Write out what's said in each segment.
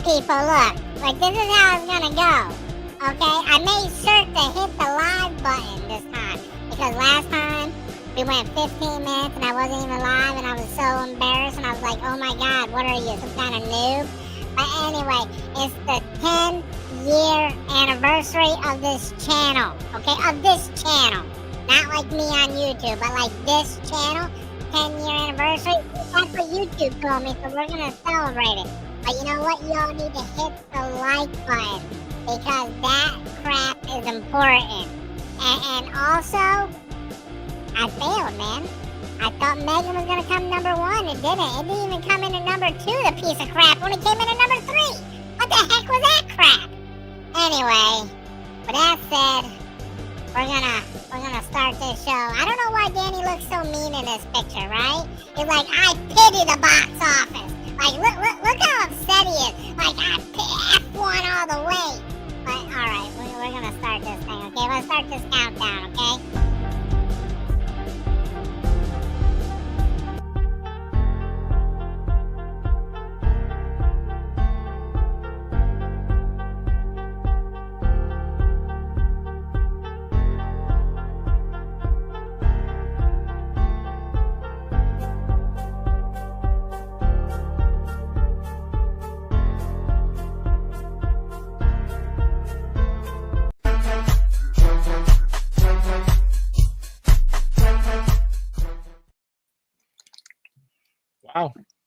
people, look. Like, this is how it's gonna go. Okay? I made sure to hit the live button this time. Because last time, we went 15 minutes and I wasn't even live and I was so embarrassed and I was like, oh my God, what are you, some kind of noob? But anyway, it's the 10-year anniversary of this channel. Okay? Of this channel. Not like me on YouTube, but like this channel. 10-year anniversary. That's what YouTube told me, so we're gonna celebrate it. But you know what? You all need to hit the like button because that crap is important. And also, I failed, man. I thought Megan was gonna come number 1. It didn't. It didn't even come in at number 2. The piece of crap when it came in at number 3. What the heck was that crap? Anyway, with that said, we're gonna start this show. I don't know why Danny looks so mean in this picture, right? It's like, I pity the box office. Like, look how upset he is. Like, I F1 all the way. But alright, we're gonna start this thing, okay? Let's start this countdown, okay?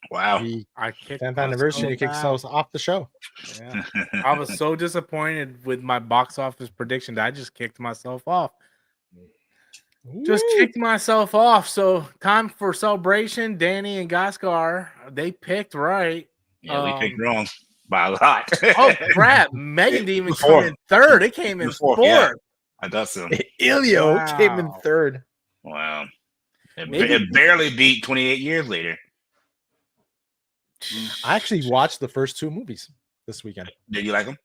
Wow. I kicked 10th anniversary kicks us off the show. Yeah. I was so disappointed with my box office prediction that I just kicked myself off. Just kicked myself off. So time for celebration. Danny and Gaskar, they picked right. Yeah, we picked wrong by a lot. Oh crap! Megan didn't even come in third. It came in fourth. Yeah, I thought so. Ilio came in third. Wow. It barely beat 28 years later. I actually watched the first 2 movies this weekend. Did you like them?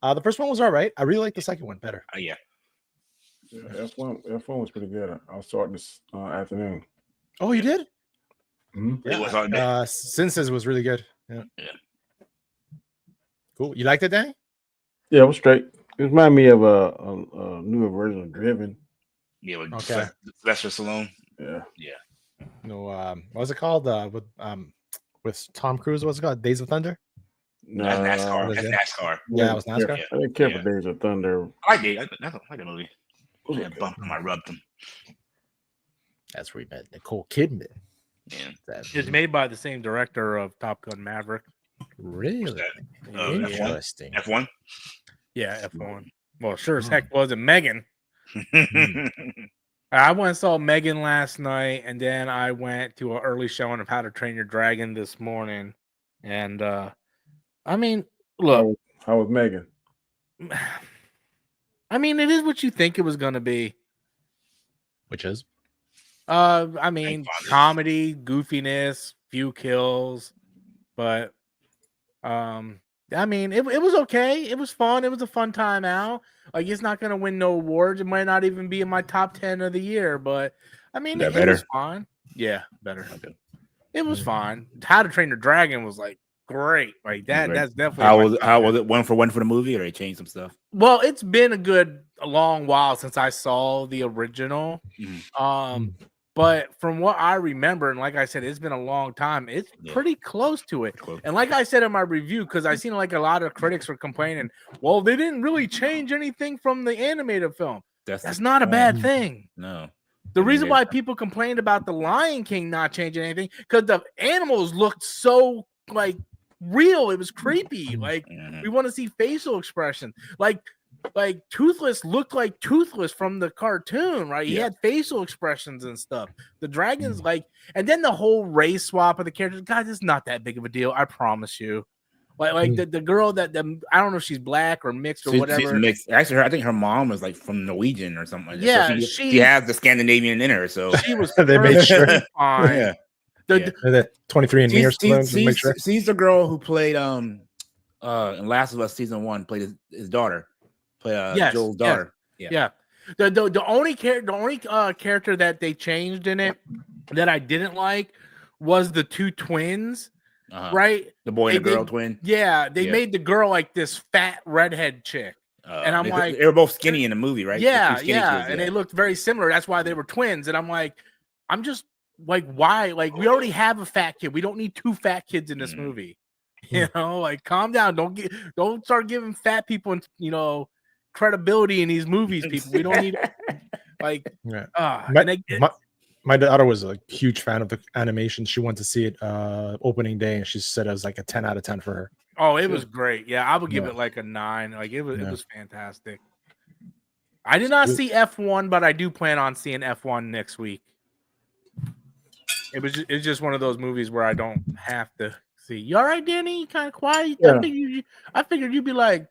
The first one was all right. I really like the second one better. Yeah. F1 was pretty good. I'll start this afternoon. Oh, you did? Mm-hmm. It was all day. Senses was really good. Yeah. Cool. You liked it, Danny? Yeah, it was straight. It reminded me of a newer version of Driven. Yeah, with Sylvester Stallone. Yeah. No, what was it called? With Tom Cruise, what's it called? Days of Thunder? No, that's NASCAR. That's NASCAR. Yeah, it was NASCAR. I didn't care for Days of Thunder. I like it. I like the movie. I bumped him. I rubbed him. That's where we met Nicole Kidman. Yeah. It's made by the same director of Top Gun Maverick. Really? Interesting. F1? Yeah, F1. Well, sure as heck wasn't Megan. I went and saw Megan last night, and then I went to an early showing of How to Train Your Dragon this morning. And I mean, look, how was Megan? I mean, it is what you think it was going to be. Which is? I mean, comedy, goofiness, few kills, but I mean, it was okay. It was fun. It was a fun time out. Like, it's not going to win no awards. It might not even be in my top 10 of the year, but I mean, it was fine. Yeah, better. Okay. It was fine. How to Train Your Dragon was like great. Like that. That's definitely how was it 1 for 1 for the movie, or they changed some stuff? Well, it's been a long while since I saw the original. But from what I remember, and like I said, it's been a long time. It's pretty close to it. And like I said in my review, because I seen like a lot of critics were complaining, well, they didn't really change anything from the animated film. That's not a bad thing. No. The reason why people complained about the Lion King not changing anything, because the animals looked so like real. It was creepy. Like we want to see facial expression. Like Toothless looked like Toothless from the cartoon, right? He had facial expressions and stuff. The dragons, and then the whole race swap of the characters. Guys, it's not that big of a deal. I promise you. Like the girl that I don't know if she's black or mixed or whatever. She's mixed. Actually, I think her mom was like from Norwegian or something like that. Yeah, so she has the Scandinavian in her. So she was. They made sure. Fine. Yeah. The 23andMe or something. Make sure. She's the girl who played in Last of Us season 1. Played his daughter. Joel's daughter. Yeah. The only character that they changed in it that I didn't like was the two twins. right? The boy and the girl twin. Yeah, they made the girl like this fat redhead chick. And I'm like, they were both skinny in the movie, right? Yeah, and they looked very similar. That's why they were twins. And I'm like, I'm just like, why? Like, we already have a fat kid. We don't need 2 fat kids in this movie. You know, like, calm down. Don't start giving fat people, credibility in these movies. People, we don't need like. My daughter was a huge fan of the animation. She went to see it opening day, and she said it was like a 10 out of 10 for her. Oh, it was great. Yeah, I would give it like a 9. Like it was fantastic. I did not see F1, but I do plan on seeing F1 next week. It's just one of those movies where I don't have to see. You all right, Danny? Kind of quiet. Yeah. I figured you'd be like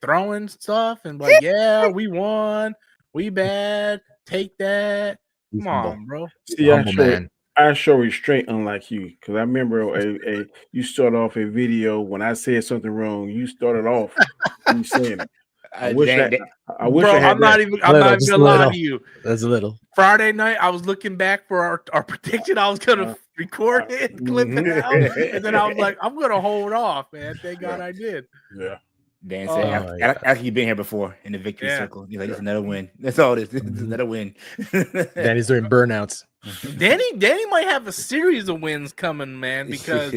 throwing stuff and like, yeah, we won, we bad, take that. Come on, bro. See, I show restraint, unlike you, because I remember you started off a video when I said something wrong. You started off you saying it. I wish I'm not even gonna lie to you. That's a little. Friday night, I was looking back for our prediction. I was gonna record it, clip it out, and then I was like, I'm gonna hold off, man. Thank God I did. Yeah. Dan said, after you've been here before in the victory circle, he's like, it's another win. That's all it is. It's another win. Danny's doing burnouts. Danny might have a series of wins coming, man, because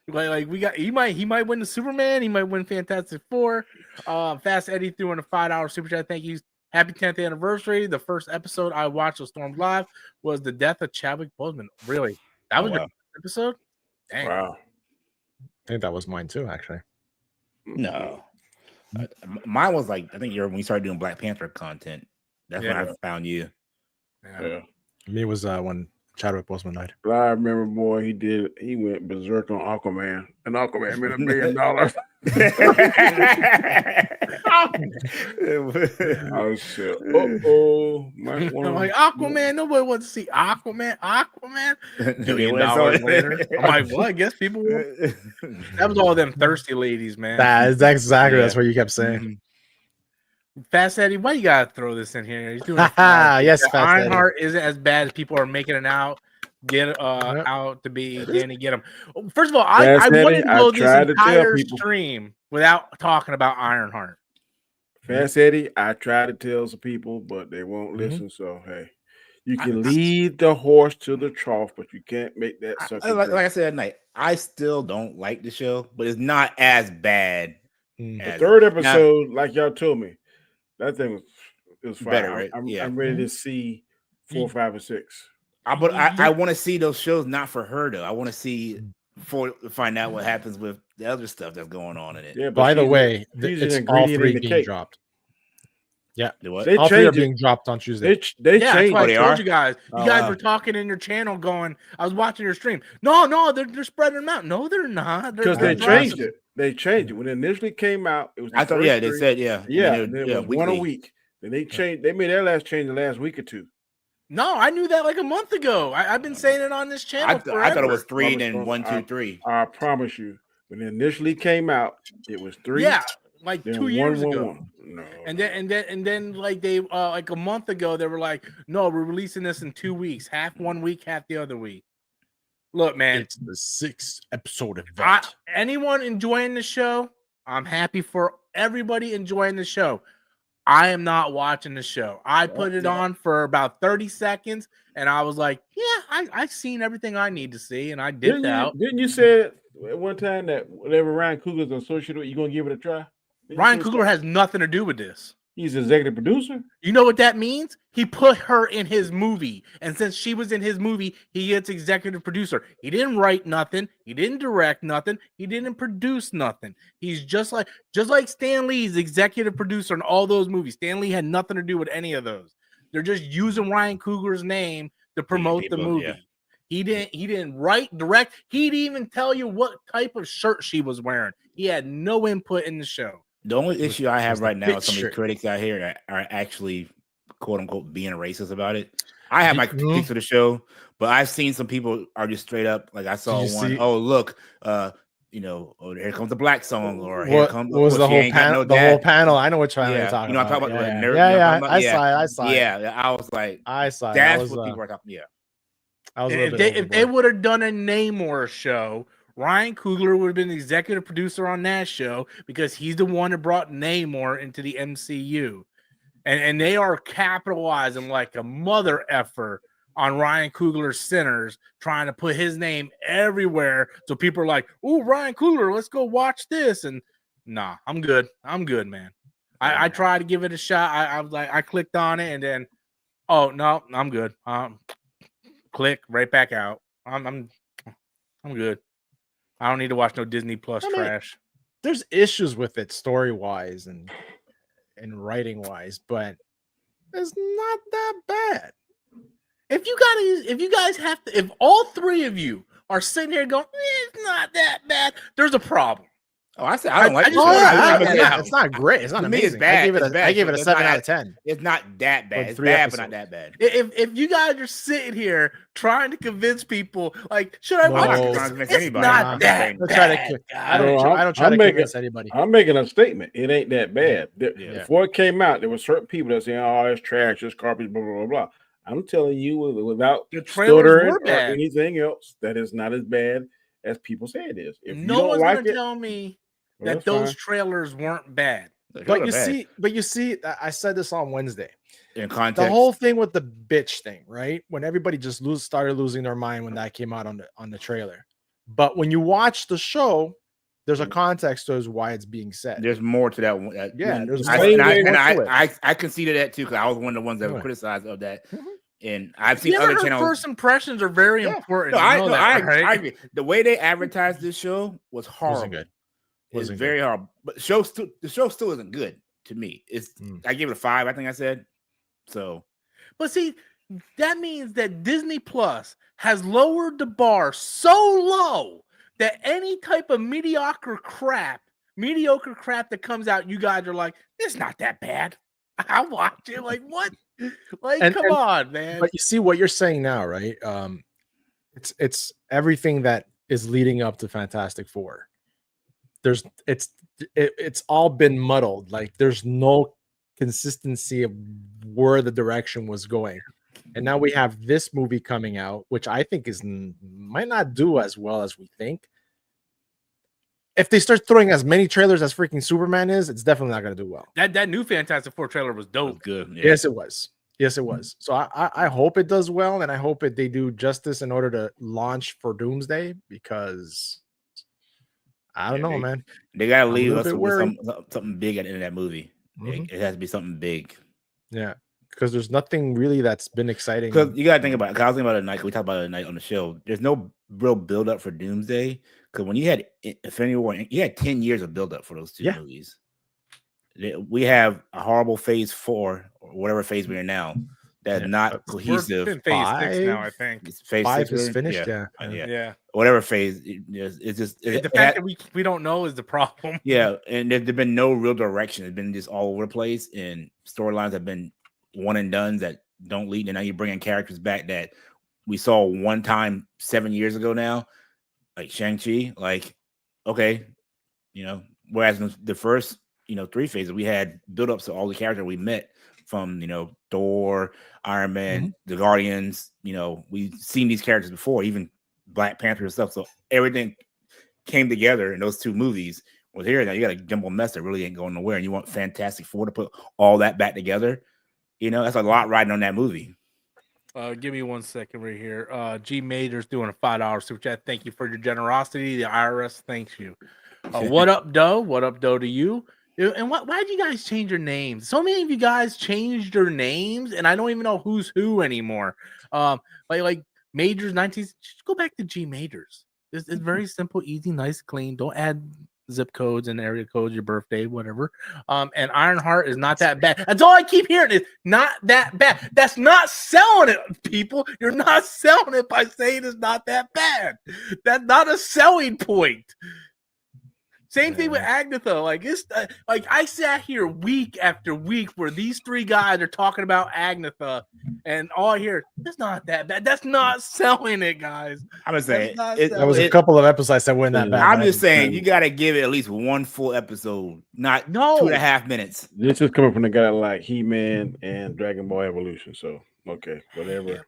like he might win the Superman, he might win Fantastic Four. Fast Eddie threw in a $5 super chat. Thank you. Happy 10th anniversary. The first episode I watched of Storm Live was the death of Chadwick Boseman. Really? That was your episode? Dang. Wow. I think that was mine too, actually. No. Mine was like, I think when you started doing Black Panther content. That's when I found you. Yeah. Me was when Chadwick Boseman died. I remember, boy, he went berserk on Aquaman. And Aquaman made $1 million. Oh shit. I'm like, Aquaman, nobody wants to see Aquaman. $1 million later. I'm like, well, I guess people will. That was all them thirsty ladies, man. That's exactly that's what you kept saying. Fast Eddie, why you gotta throw this in here? He's doing yes, Fast Ironheart isn't as bad as people are making it out. Out to be. Danny, get him. First of all, I wouldn't go this entire stream without talking about Ironheart. Fast Eddie, I try to tell some people, but they won't listen. So hey, you can lead the horse to the trough, but you can't make that sucker. Like I said at night, I still don't like the show, but it's not as bad. The third episode, like y'all told me, that thing was fine. Better, right? I'm ready to see 4, 5, and 6. But I want to see those shows not for her though. I want to see find out what happens with the other stuff that's going on in it. Yeah. By the way, it's all 3 being dropped. Yeah, all 3 are being dropped on Tuesday. They changed. That's why I told you guys. You guys were talking in your channel, going, "I was watching your stream." No, they're spreading them out. No, they're not. Because they changed it. They changed it when it initially came out. It was. I thought. Yeah, they said. One a week. Then they changed. They made their last change the last week or 2. No, I knew that like a month ago. I've been saying it on this channel. I thought it was 3, then 1, 2, 3. I promise you, when it initially came out, it was 3. Yeah, like 2 years ago. 1. No. And then like they like a month ago they were like, no, we're releasing this in 2 weeks, half 1 week, half the other week. Look, man, it's the 6th episode event. Anyone enjoying the show? I'm happy for everybody enjoying the show. I am not watching the show. I put it on for about 30 seconds, and I was like, yeah, I've seen everything I need to see, and I dipped out. Didn't you say at one time that whatever Ryan Coogler's associated with, you're going to give it a try? Ryan Coogler has nothing to do with this. He's executive producer. You know what that means? He put her in his movie, and since she was in his movie, he gets executive producer. He didn't write nothing. He didn't direct nothing. He didn't produce nothing. He's just like Stan Lee's executive producer in all those movies. Stan Lee had nothing to do with any of those. They're just using Ryan Coogler's name to promote the movie. Yeah. He didn't write, direct. He didn't even tell you what type of shirt she was wearing. He had no input in the show. The only issue I have right now is some of the critics out here are actually, quote unquote, being racist about it. I have my critiques of the show, but I've seen some people are just straight up. Like I saw one, look, here comes the black song, or here comes what was the whole panel. The whole panel. I know what you're talking about. I'm talking about nerd. I saw it. Yeah, I was like, I saw it. That's what people are talking. Yeah. If they would have done a Namor show Ryan Coogler would have been the executive producer on that show because he's the one that brought Namor into the MCU. And they are capitalizing like a mother effer on Ryan Coogler's Sinners, trying to put his name everywhere. So people are like, "Ooh, Ryan Coogler, let's go watch this." And nah, I'm good. I'm good, man. I tried to give it a shot. I was like, I clicked on it, and then, oh no, I'm good. Click right back out. I'm good. I don't need to watch no Disney Plus trash. There's issues with it story wise and writing wise, but it's not that bad. If you guys have to, if all three of you are sitting here going, it's not that bad, there's a problem. Oh, I said I don't like it. It's not great. It's not amazing. It's bad. I gave it a 7 out of 10. It's not that bad. It's bad, but not that bad. If you guys are sitting here trying to convince people, like, should I watch this? Convince It's anybody. not that bad. I don't try to convince anybody. I'm making a statement. It ain't that bad. Before it came out, there were certain people that saying, "Oh, it's trash, it's garbage, blah blah blah." I'm telling you, without the trailers or anything else, that is not as bad as people say it is. If no one's gonna tell me that those trailers weren't bad. But you see, I said this on Wednesday. In context, the whole thing with the bitch thing, right? When everybody just started losing their mind when that came out on the trailer. But when you watch the show, there's a context to why it's being said. There's more to that one. I conceded that too because I was one of the ones that were criticized of that. And I've seen you other heard channels. First impressions are very important. I agree. The way they advertised this show was horrible. It's very horrible. But the show still isn't good to me. I gave it a 5. I think I said so. But see, that means that Disney Plus has lowered the bar so low that any type of mediocre crap that comes out, you guys are like, it's not that bad. I'll watch it. Like, what? Like, come on, man. But you see what you're saying now, right? It's everything that is leading up to Fantastic Four. It's all been muddled. Like, there's no consistency of where the direction was going. And now we have this movie coming out, which I think might not do as well as we think. If they start throwing as many trailers as freaking Superman is, it's definitely not going to do well. That new Fantastic Four trailer was dope. It was good. Yeah. Yes, it was. So I hope it does well, and I hope they do justice in order to launch for Doomsday, because I don't know, man. They got to leave us with something big at the end of that movie. Mm-hmm. It has to be something big. Yeah, because there's nothing really that's been exciting. Because you got to think about it. I was thinking about it tonight. We talked about it tonight on the show. There's no real build up for Doomsday. Because when you had Infinity War, you had 10 years of build up for those two movies. We have a horrible phase 4 or whatever phase we're in now that's not cohesive. We're in phase 6 now, I think. Phase 5 6 is finished. Yeah. Whatever phase. It's just the fact that we don't know is the problem. Yeah, and there's been no real direction. It's been just all over the place, and storylines have been one and done that don't lead. And now you're bringing characters back that we saw one time 7 years ago now, like Shang-Chi. Like, okay, whereas in the first 3 phases, we had build-ups to all the characters we met from, Thor, Iron Man, the Guardians. We've seen these characters before, even Black Panther and stuff. So everything came together in those 2 movies. Well, here now you got a jumbled mess that really ain't going nowhere, and you want Fantastic Four to put all that back together. That's a lot riding on that movie. Give me 1 second right here. G Major's doing a $5 super chat. Thank you for your generosity. The IRS thanks you. What up, Doe? What up, Doe, to you? And why did you guys change your names? So many of you guys changed your names, and I don't even know who's who anymore. Like Majors 19. Just go back to G Majors. It's very simple, easy, nice, clean. Don't add zip codes and area codes, your birthday, whatever. And Ironheart is not that bad. That's all I keep hearing is not that bad. That's not selling it, people. You're not selling it by saying it's not that bad. That's not a selling point. Same thing with Agatha. Like, it's like I sat here week after week where these 3 guys are talking about Agatha, and all I hear, it's not that bad. That's not selling it, guys. I'm just saying there was a couple of episodes that weren't that bad. I'm just saying you got to give it at least one full episode, not 2.5 minutes. This is coming from the guy like He-Man and Dragon Ball Evolution. So okay, whatever.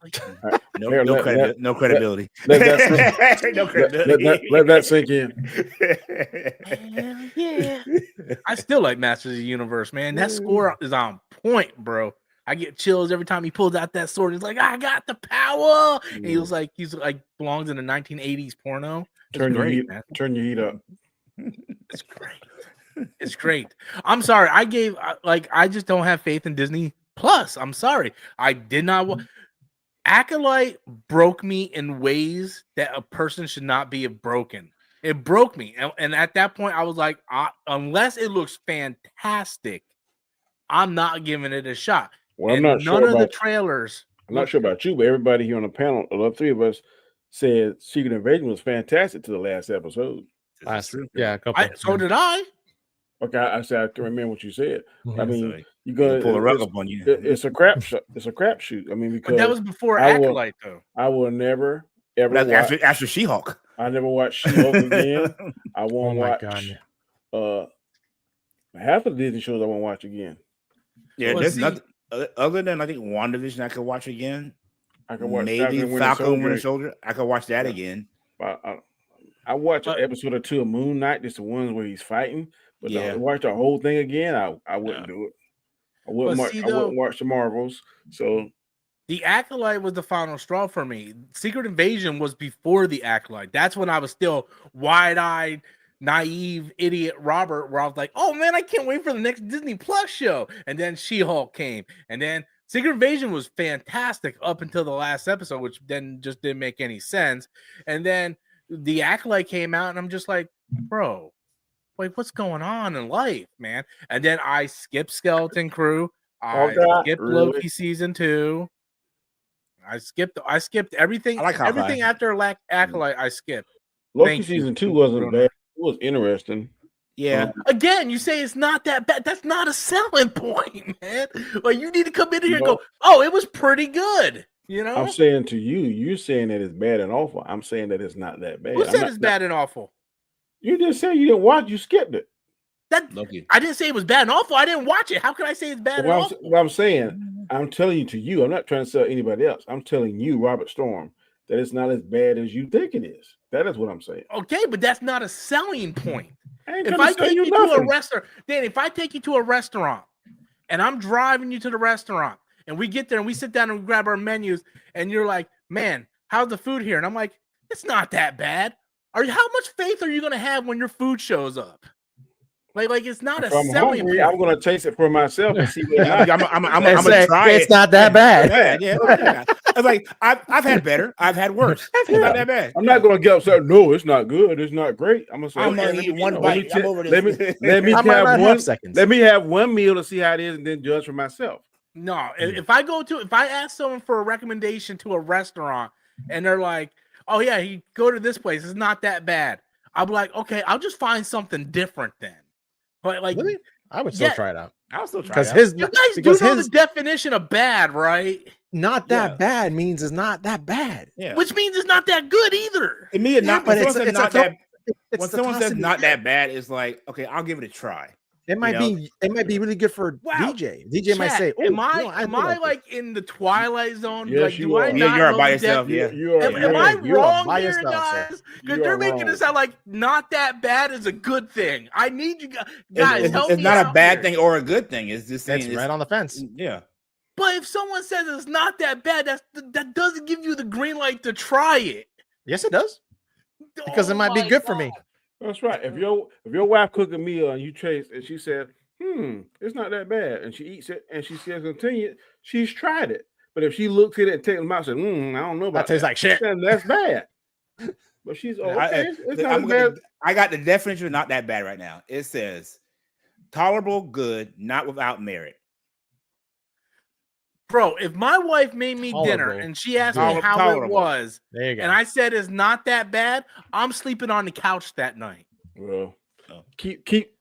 No credibility. Let that sink in. Hell yeah. I still like Masters of the Universe, man. That score is on point, bro. I get chills every time he pulls out that sword. He's like, I got the power. And he's like belongs in a 1980s porno. Turn your heat up. It's great. It's great. I'm sorry. I just don't have faith in Disney Plus. I'm sorry. I did not. Acolyte broke me in ways that a person should not be broken. It broke me. And at that point, I was like, unless it looks fantastic, I'm not giving it a shot. Well, I'm not sure about the trailers. I'm not sure about you, but everybody here on the panel, the three of us, said Secret Invasion was fantastic to the last episode. Yeah, a couple. So did I. Okay, I said I can remember what you said. Yeah, I mean, you're gonna pull a rug up on you. It's a crap shoot. It's a crap shoot. I mean, because but that was before Acolyte, though. I will never ever after She-Hulk. I never watched She-Hulk again. I won't watch. Half of the Disney shows I won't watch again. Yeah, there's nothing other than I think WandaVision I could watch again. I could watch maybe Falcon and Winter Soldier. I could watch that again. I watched an episode or two of Moon Knight, just the ones where he's fighting. But to watch the whole thing again, I wouldn't do it. I wouldn't watch the Marvels. So the Acolyte was the final straw for me. Secret Invasion was before the Acolyte. That's when I was still wide-eyed, naive idiot Robert, where I was like, oh man, I can't wait for the next Disney Plus show. And then She-Hulk came, and then Secret Invasion was fantastic up until the last episode, which then just didn't make any sense. And then the Acolyte came out, and I'm just like, bro, like what's going on in life, man? And then I skipped Skeleton Crew. I skipped Loki season 2. I skipped everything. Everything after Acolyte. I skipped. Loki season 2 wasn't bad. It was interesting. Yeah. Again, you say it's not that bad. That's not a selling point, man. Like you need to come in here and go, oh, it was pretty good. You know, I'm saying to you, you're saying that it's bad and awful. I'm saying that it's not that bad. Who said it's bad and awful? You just said you didn't watch. You skipped it. I didn't say it was bad and awful. I didn't watch it. How can I say it's bad and awful? What I'm saying, I'm telling you. I'm not trying to sell anybody else. I'm telling you, Robert Storm, that it's not as bad as you think it is. That is what I'm saying. Okay, but that's not a selling point. If I take you to a restaurant, then if I take you to a restaurant and I'm driving you to the restaurant and we get there and we sit down and we grab our menus and you're like, man, how's the food here? And I'm like, it's not that bad. How much faith are you going to have when your food shows up? Like it's not a selling point. I'm going to taste it for myself and see what I'm going to try it. It's not that bad. Yeah. I was like, I've had better. I've had worse. It's not that bad. I'm not going to get upset. No, it's not good. It's not great. I'm going to say, I'm going to eat one bite. I'm over this. Let me have one meal to see how it is and then judge for myself. No, if I ask someone for a recommendation to a restaurant and they're like, oh yeah, you go to this place, it's not that bad. I'll be like, okay, I'll just find something different then. But like, really? I would still try it out. I'll still try it out. You guys do know the definition of bad, right? Not that bad means it's not that bad. Yeah. Which means it's not that good either. To me, when someone says not that bad, it's like, okay, I'll give it a try. It might be really good for DJ. DJ might say, am I like in the Twilight Zone? Yes, like, do I not you're by yourself. Yeah. Am I wrong here, guys? Because they're making it sound like not that bad is a good thing. I need you guys. Help me. It's not a bad thing or a good thing. It's just saying it's right on the fence. Yeah. But if someone says it's not that bad, that doesn't give you the green light to try it. Yes, it does. Because it might be good for me. That's right. If your wife cook a meal and you taste and she said, it's not that bad, and she eats it and she says continue, she's tried it. But if she looks at it and takes them out and says, I don't know about that tastes like shit. Then that's bad. But she's okay. It's not bad. I got the definition of not that bad right now. It says tolerable, good, not without merit. Bro, if my wife made me dinner and she asked me how it was, there you go. And I said it's not that bad, I'm sleeping on the couch that night. Well, keep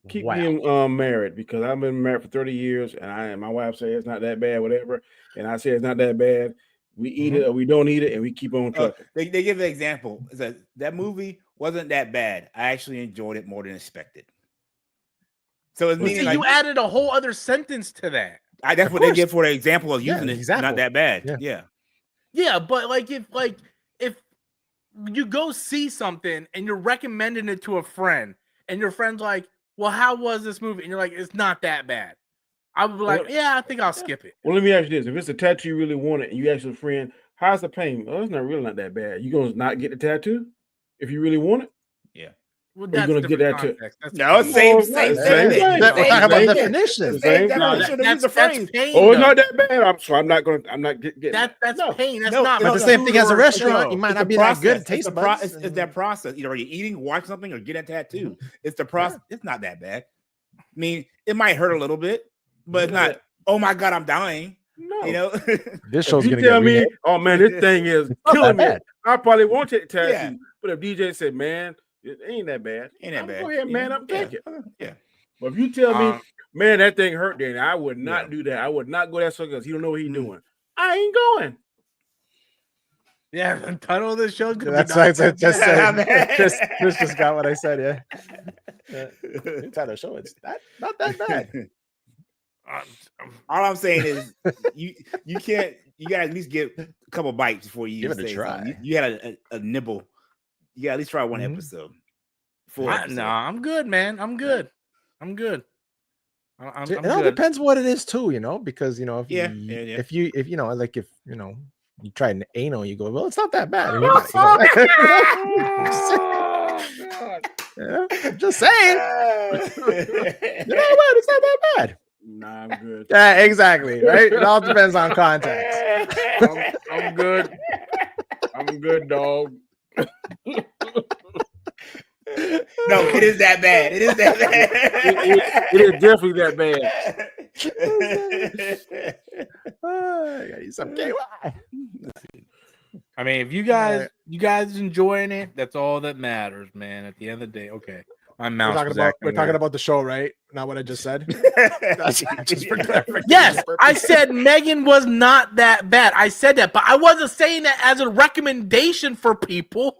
keep being married because I've been married for 30 years and my wife says it's not that bad, whatever. And I say it's not that bad. We eat it or we don't eat it, and we keep on trucking. They give an example. That movie wasn't that bad. I actually enjoyed it more than expected. So it's meaning you added a whole other sentence to that. That's what they give for the example of using it. Not that bad. Yeah, but if you go see something and you're recommending it to a friend, and your friend's like, "Well, how was this movie?" and you're like, "It's not that bad." I would be like, "Yeah, I think I'll skip it." Well, let me ask you this: if it's a tattoo you really want it, and you ask your friend, "How's the pain?" Oh, it's not that bad. You gonna not get the tattoo if you really want it? Yeah. Well, you're gonna get that too. No, same. We're talking about definitions. It's not that bad. I'm not getting that's pain. That's not. But the same thing as a restaurant. You might not be that good at taste buds. It's that process. Either you're eating, watch something, or get a tattoo. It's the process. It's not that bad. I mean, it might hurt a little bit, but it's not. Oh my God, I'm dying. No, you know. This show's gonna tell me, oh man, this thing is killing me. I probably won't take the tattoo. But if DJ said, man, it ain't that bad. Ain't that bad. Go ahead, man. I'm taking it. Yeah. But if you tell me, man, that thing hurt, then I would not do that. I would not go that so because he don't know what he's doing. I ain't going. Yeah, the title of the show. That's what I just said. Chris just got what I said. Yeah. The title of the show. It's not that bad. All I'm saying is you can't. You gotta at least get a couple bites before you give it a try. You had a nibble. You gotta at least try one episode. No, I'm good, man. I'm good. It all depends what it is too, because if you try an anal, you go, well, it's not that bad. Just saying. It's not that bad. Nah, I'm good. Yeah, exactly. Right. It all depends on context. I'm good. I'm good, dog. No, it is that bad. It is that bad. It is definitely that bad. I gotta use some KY. I mean, if you guys enjoying it, that's all that matters, man. At the end of the day, okay. We're talking about the show, right? Not what I just said. Yes, I said Megan was not that bad. I said that, but I wasn't saying that as a recommendation for people.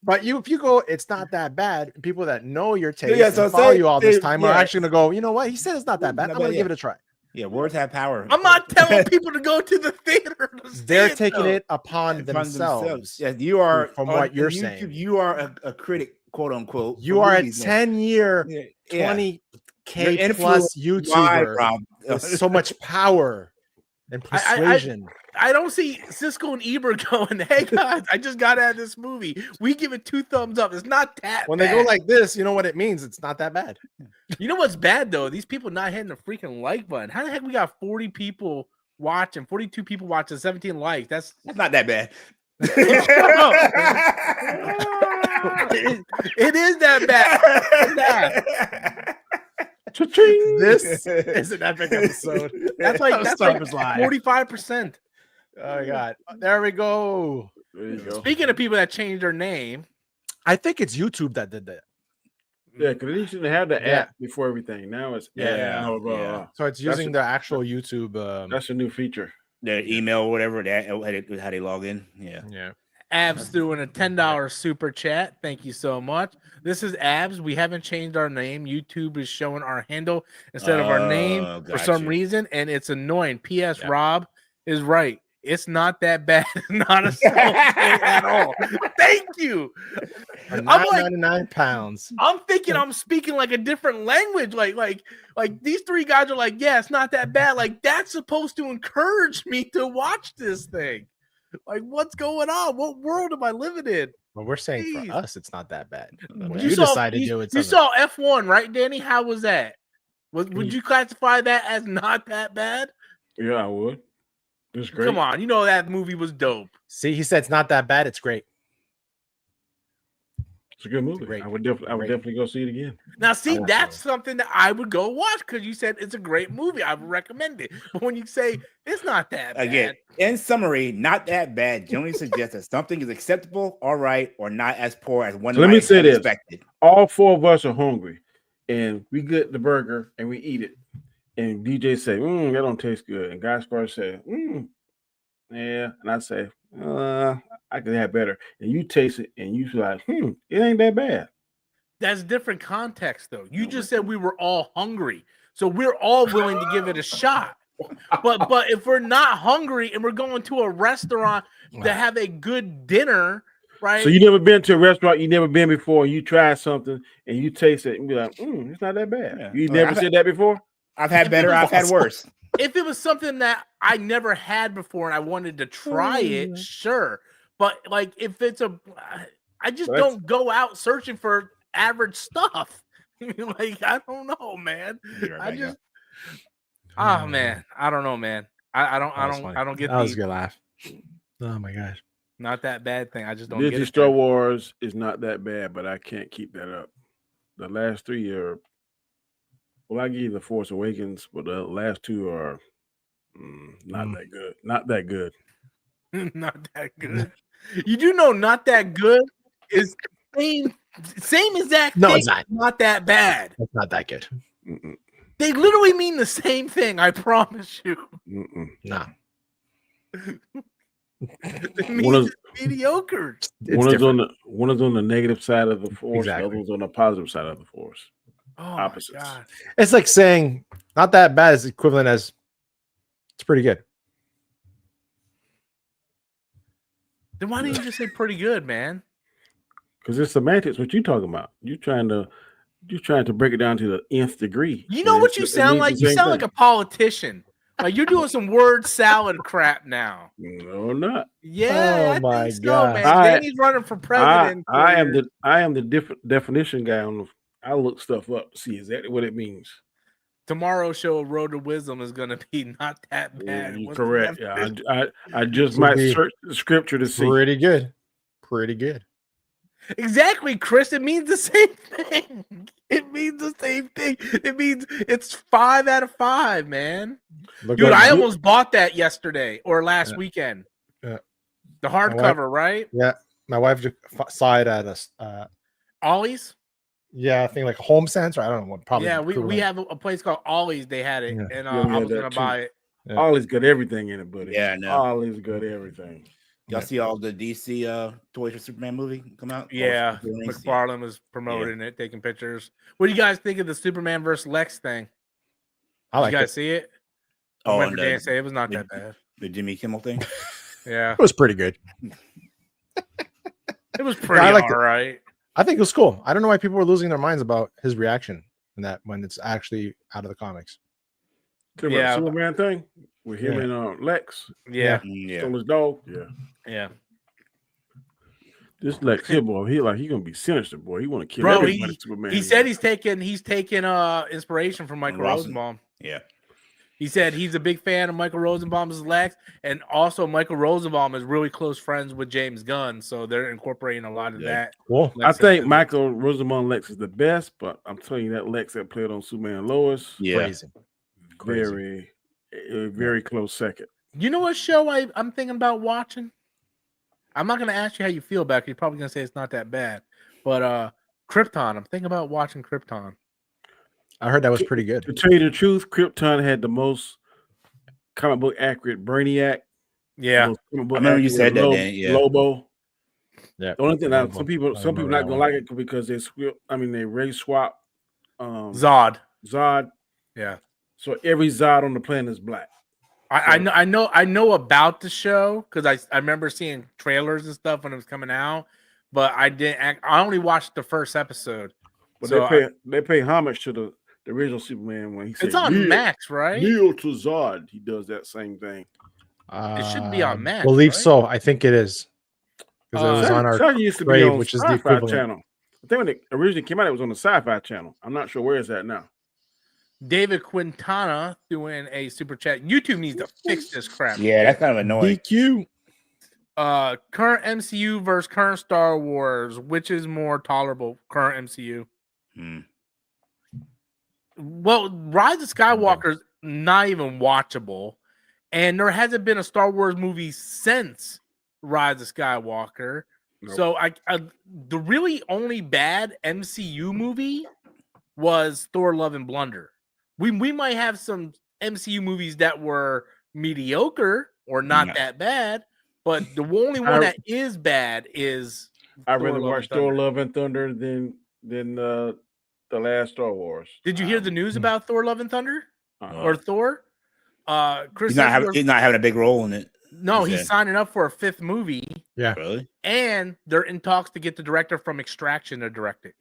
But if you go, it's not that bad. People that know your taste and follow you all this time are actually gonna go, you know what? He said it's not that bad. I'm gonna give it a try. Yeah, words have power. I'm not telling people to go to the theater. They're taking it upon themselves. Yeah, you are. From what you're saying, you are a critic, quote unquote. You are a 10-year, 20K plus YouTuber with so much power and persuasion. I don't see Cisco and Ebert going, hey guys, I just got out of this movie. We give it 2 thumbs up. It's not that when bad. They go like this, you know what it means? It's not that bad. You know what's bad though? These people not hitting the freaking like button. How the heck we got 40 people watching, 42 people watching, 17 likes? That's not that bad. It is that bad. This is an epic episode. That's like 45%. Oh my God. There we go. There you go. Speaking of people that changed their name, I think it's YouTube that did that. Yeah, because they used to have the app before everything. Now it's So it's using the actual YouTube. That's a new feature. Their email or whatever, how they log in. Yeah. Abs threw in a $10 super chat. Thank you so much. This is Abs. We haven't changed our name. YouTube is showing our handle instead of our name for some reason, and it's annoying. P.S. Rob is right. It's not that bad. Not a small thing at all. Thank you. I'm like 99 pounds. I'm thinking I'm speaking like a different language. Like these 3 guys are like, yeah, it's not that bad. Like that's supposed to encourage me to watch this thing. Like, what's going on? What world am I living in? Well, we're saying for us, it's not that bad. You decide to do it. You saw F1, right, Danny? How was that? Would you classify that as not that bad? Yeah, I would. It's great. Come on, you know that movie was dope. See, he said it's not that bad. It's great. It's a good movie. Great. I would definitely go see it again. Now, see, that's something that I would go watch because you said it's a great movie. I would recommend it. But when you say it's not that bad. Again, in summary, not that bad generally suggests that something is acceptable, all right, or not as poor as one Let me say this. Expected. All 4 of us are hungry. and we get the burger and we eat it. And DJ say, that don't taste good. And Guy Scar say, yeah. And I say, I could have better. And you taste it and you feel like, it ain't that bad. That's different context, though. You just said we were all hungry. So we're all willing to give it a shot. But if we're not hungry and we're going to a restaurant to have a good dinner, right? So you never been to a restaurant you never been before, and you try something and you taste it and be like, it's not that bad. Yeah. You never said that before? I've had better, I've had worse. If it was something that I never had before and I wanted to try it, sure. But like if it's I just don't go out searching for average stuff. Like I don't know, man. I just man, I don't know, man. I don't get that was a good laugh. Oh my gosh. Not that bad thing. I just don't Disney get it. Star Wars is not that bad, but I can't keep that up. The last 3 are I give you The Force Awakens, but the last 2 are not that good. Not that good. Not that good. You do know not that good is same exact thing. No, it's not. Not that bad. It's not that good. They literally mean the same thing. I promise you. No. One is mediocre. One is on the negative side of the Force. The other one's on the positive side of the Force. Oh, opposites. God. It's like saying not that bad is equivalent as it's pretty good. Then why didn't you just say pretty good, man? Because it's semantics. What you talking about? You're trying to break it down to the nth degree. You know what you sound like? You sound like a politician. Like you're doing some word salad crap now. No, I'm not. Yeah, oh my so, God. man. Danny's running for president. I am the definition guy on the. I look stuff up to see exactly what it means. Tomorrow's show, Road to Wisdom, is going to be not that bad. You're correct. Yeah, I just might search the scripture to see. Pretty good. Pretty good. Exactly, Chris. It means the same thing. It means the same thing. It means it's 5 out of 5, man. Dude, I almost bought that yesterday or last weekend. Yeah. The hardcover, right? Yeah. My wife just saw it at Ollie's? Yeah, I think like Home Sense, or I don't know what. Probably. Yeah, we have a place called Ollie's. They had it, and I was gonna buy it. Yeah. Ollie's got everything in it, buddy. Yeah, no. Ollie's got everything. Y'all see all the DC toys for Superman movie come out? Yeah, McFarlane was promoting it, taking pictures. What do you guys think of the Superman versus Lex thing? I like. You guys see it? I remember Dan say it was not that bad. The Jimmy Kimmel thing. Yeah, it was pretty good. It was pretty all right. I think it was cool. I don't know why people were losing their minds about his reaction in that when it's actually out of the comics. Yeah, Superman thing with him and Lex. Yeah, Stole his dog. Yeah. This Lex here, boy, he gonna be sinister, boy. He want to kill everybody. Superman. He said he's taking inspiration from Michael Rosenbaum. Yeah. He said he's a big fan of Michael Rosenbaum's Lex, and also Michael Rosenbaum is really close friends with James Gunn, so they're incorporating a lot of that. Cool. I think Michael Rosenbaum Lex is the best, but I'm telling you that Lex that played on Superman and Lois, crazy. Very close second. You know what show I'm thinking about watching? I'm not going to ask you how you feel about it. You're probably going to say it's not that bad, but Krypton. I'm thinking about watching Krypton. I heard that was pretty good. To tell you the truth, Krypton had the most comic book accurate Brainiac. Yeah, I remember you said that. Lobo. Yeah. The only thing that some people not gonna like it because they race swap. Zod. Yeah. So every Zod on the planet is black. I know about the show because I remember seeing trailers and stuff when it was coming out, but I only watched the first episode. But so they pay homage to the original Superman when he said it's on Max, right? Kneel to Zod. He does that same thing. It should be on Max. Believe so. I think it is. Because it was on our used to be on which is Sci-Fi the equivalent channel. I think when it originally came out, it was on the Sci-Fi channel. I'm not sure where it's at now. David Quintana doing a super chat. YouTube needs to fix this crap. Yeah, that's kind of annoying. DQ. Current MCU versus current Star Wars. Which is more tolerable? Current MCU. Well, Rise of Skywalker's not even watchable, and there hasn't been a Star Wars movie since Rise of Skywalker. Nope. So the really only bad MCU movie was Thor: Love and Blunder. We might have some MCU movies that were mediocre or not that bad, but the only one that is bad is I'd rather watch Thor: Love and Thunder than the last Star Wars. Did you hear the news about Thor: Love and Thunder or Thor? Chris, he's not having a big role in it. No, he's signing up for a 5th movie. Yeah, really. And they're in talks to get the director from Extraction to direct it.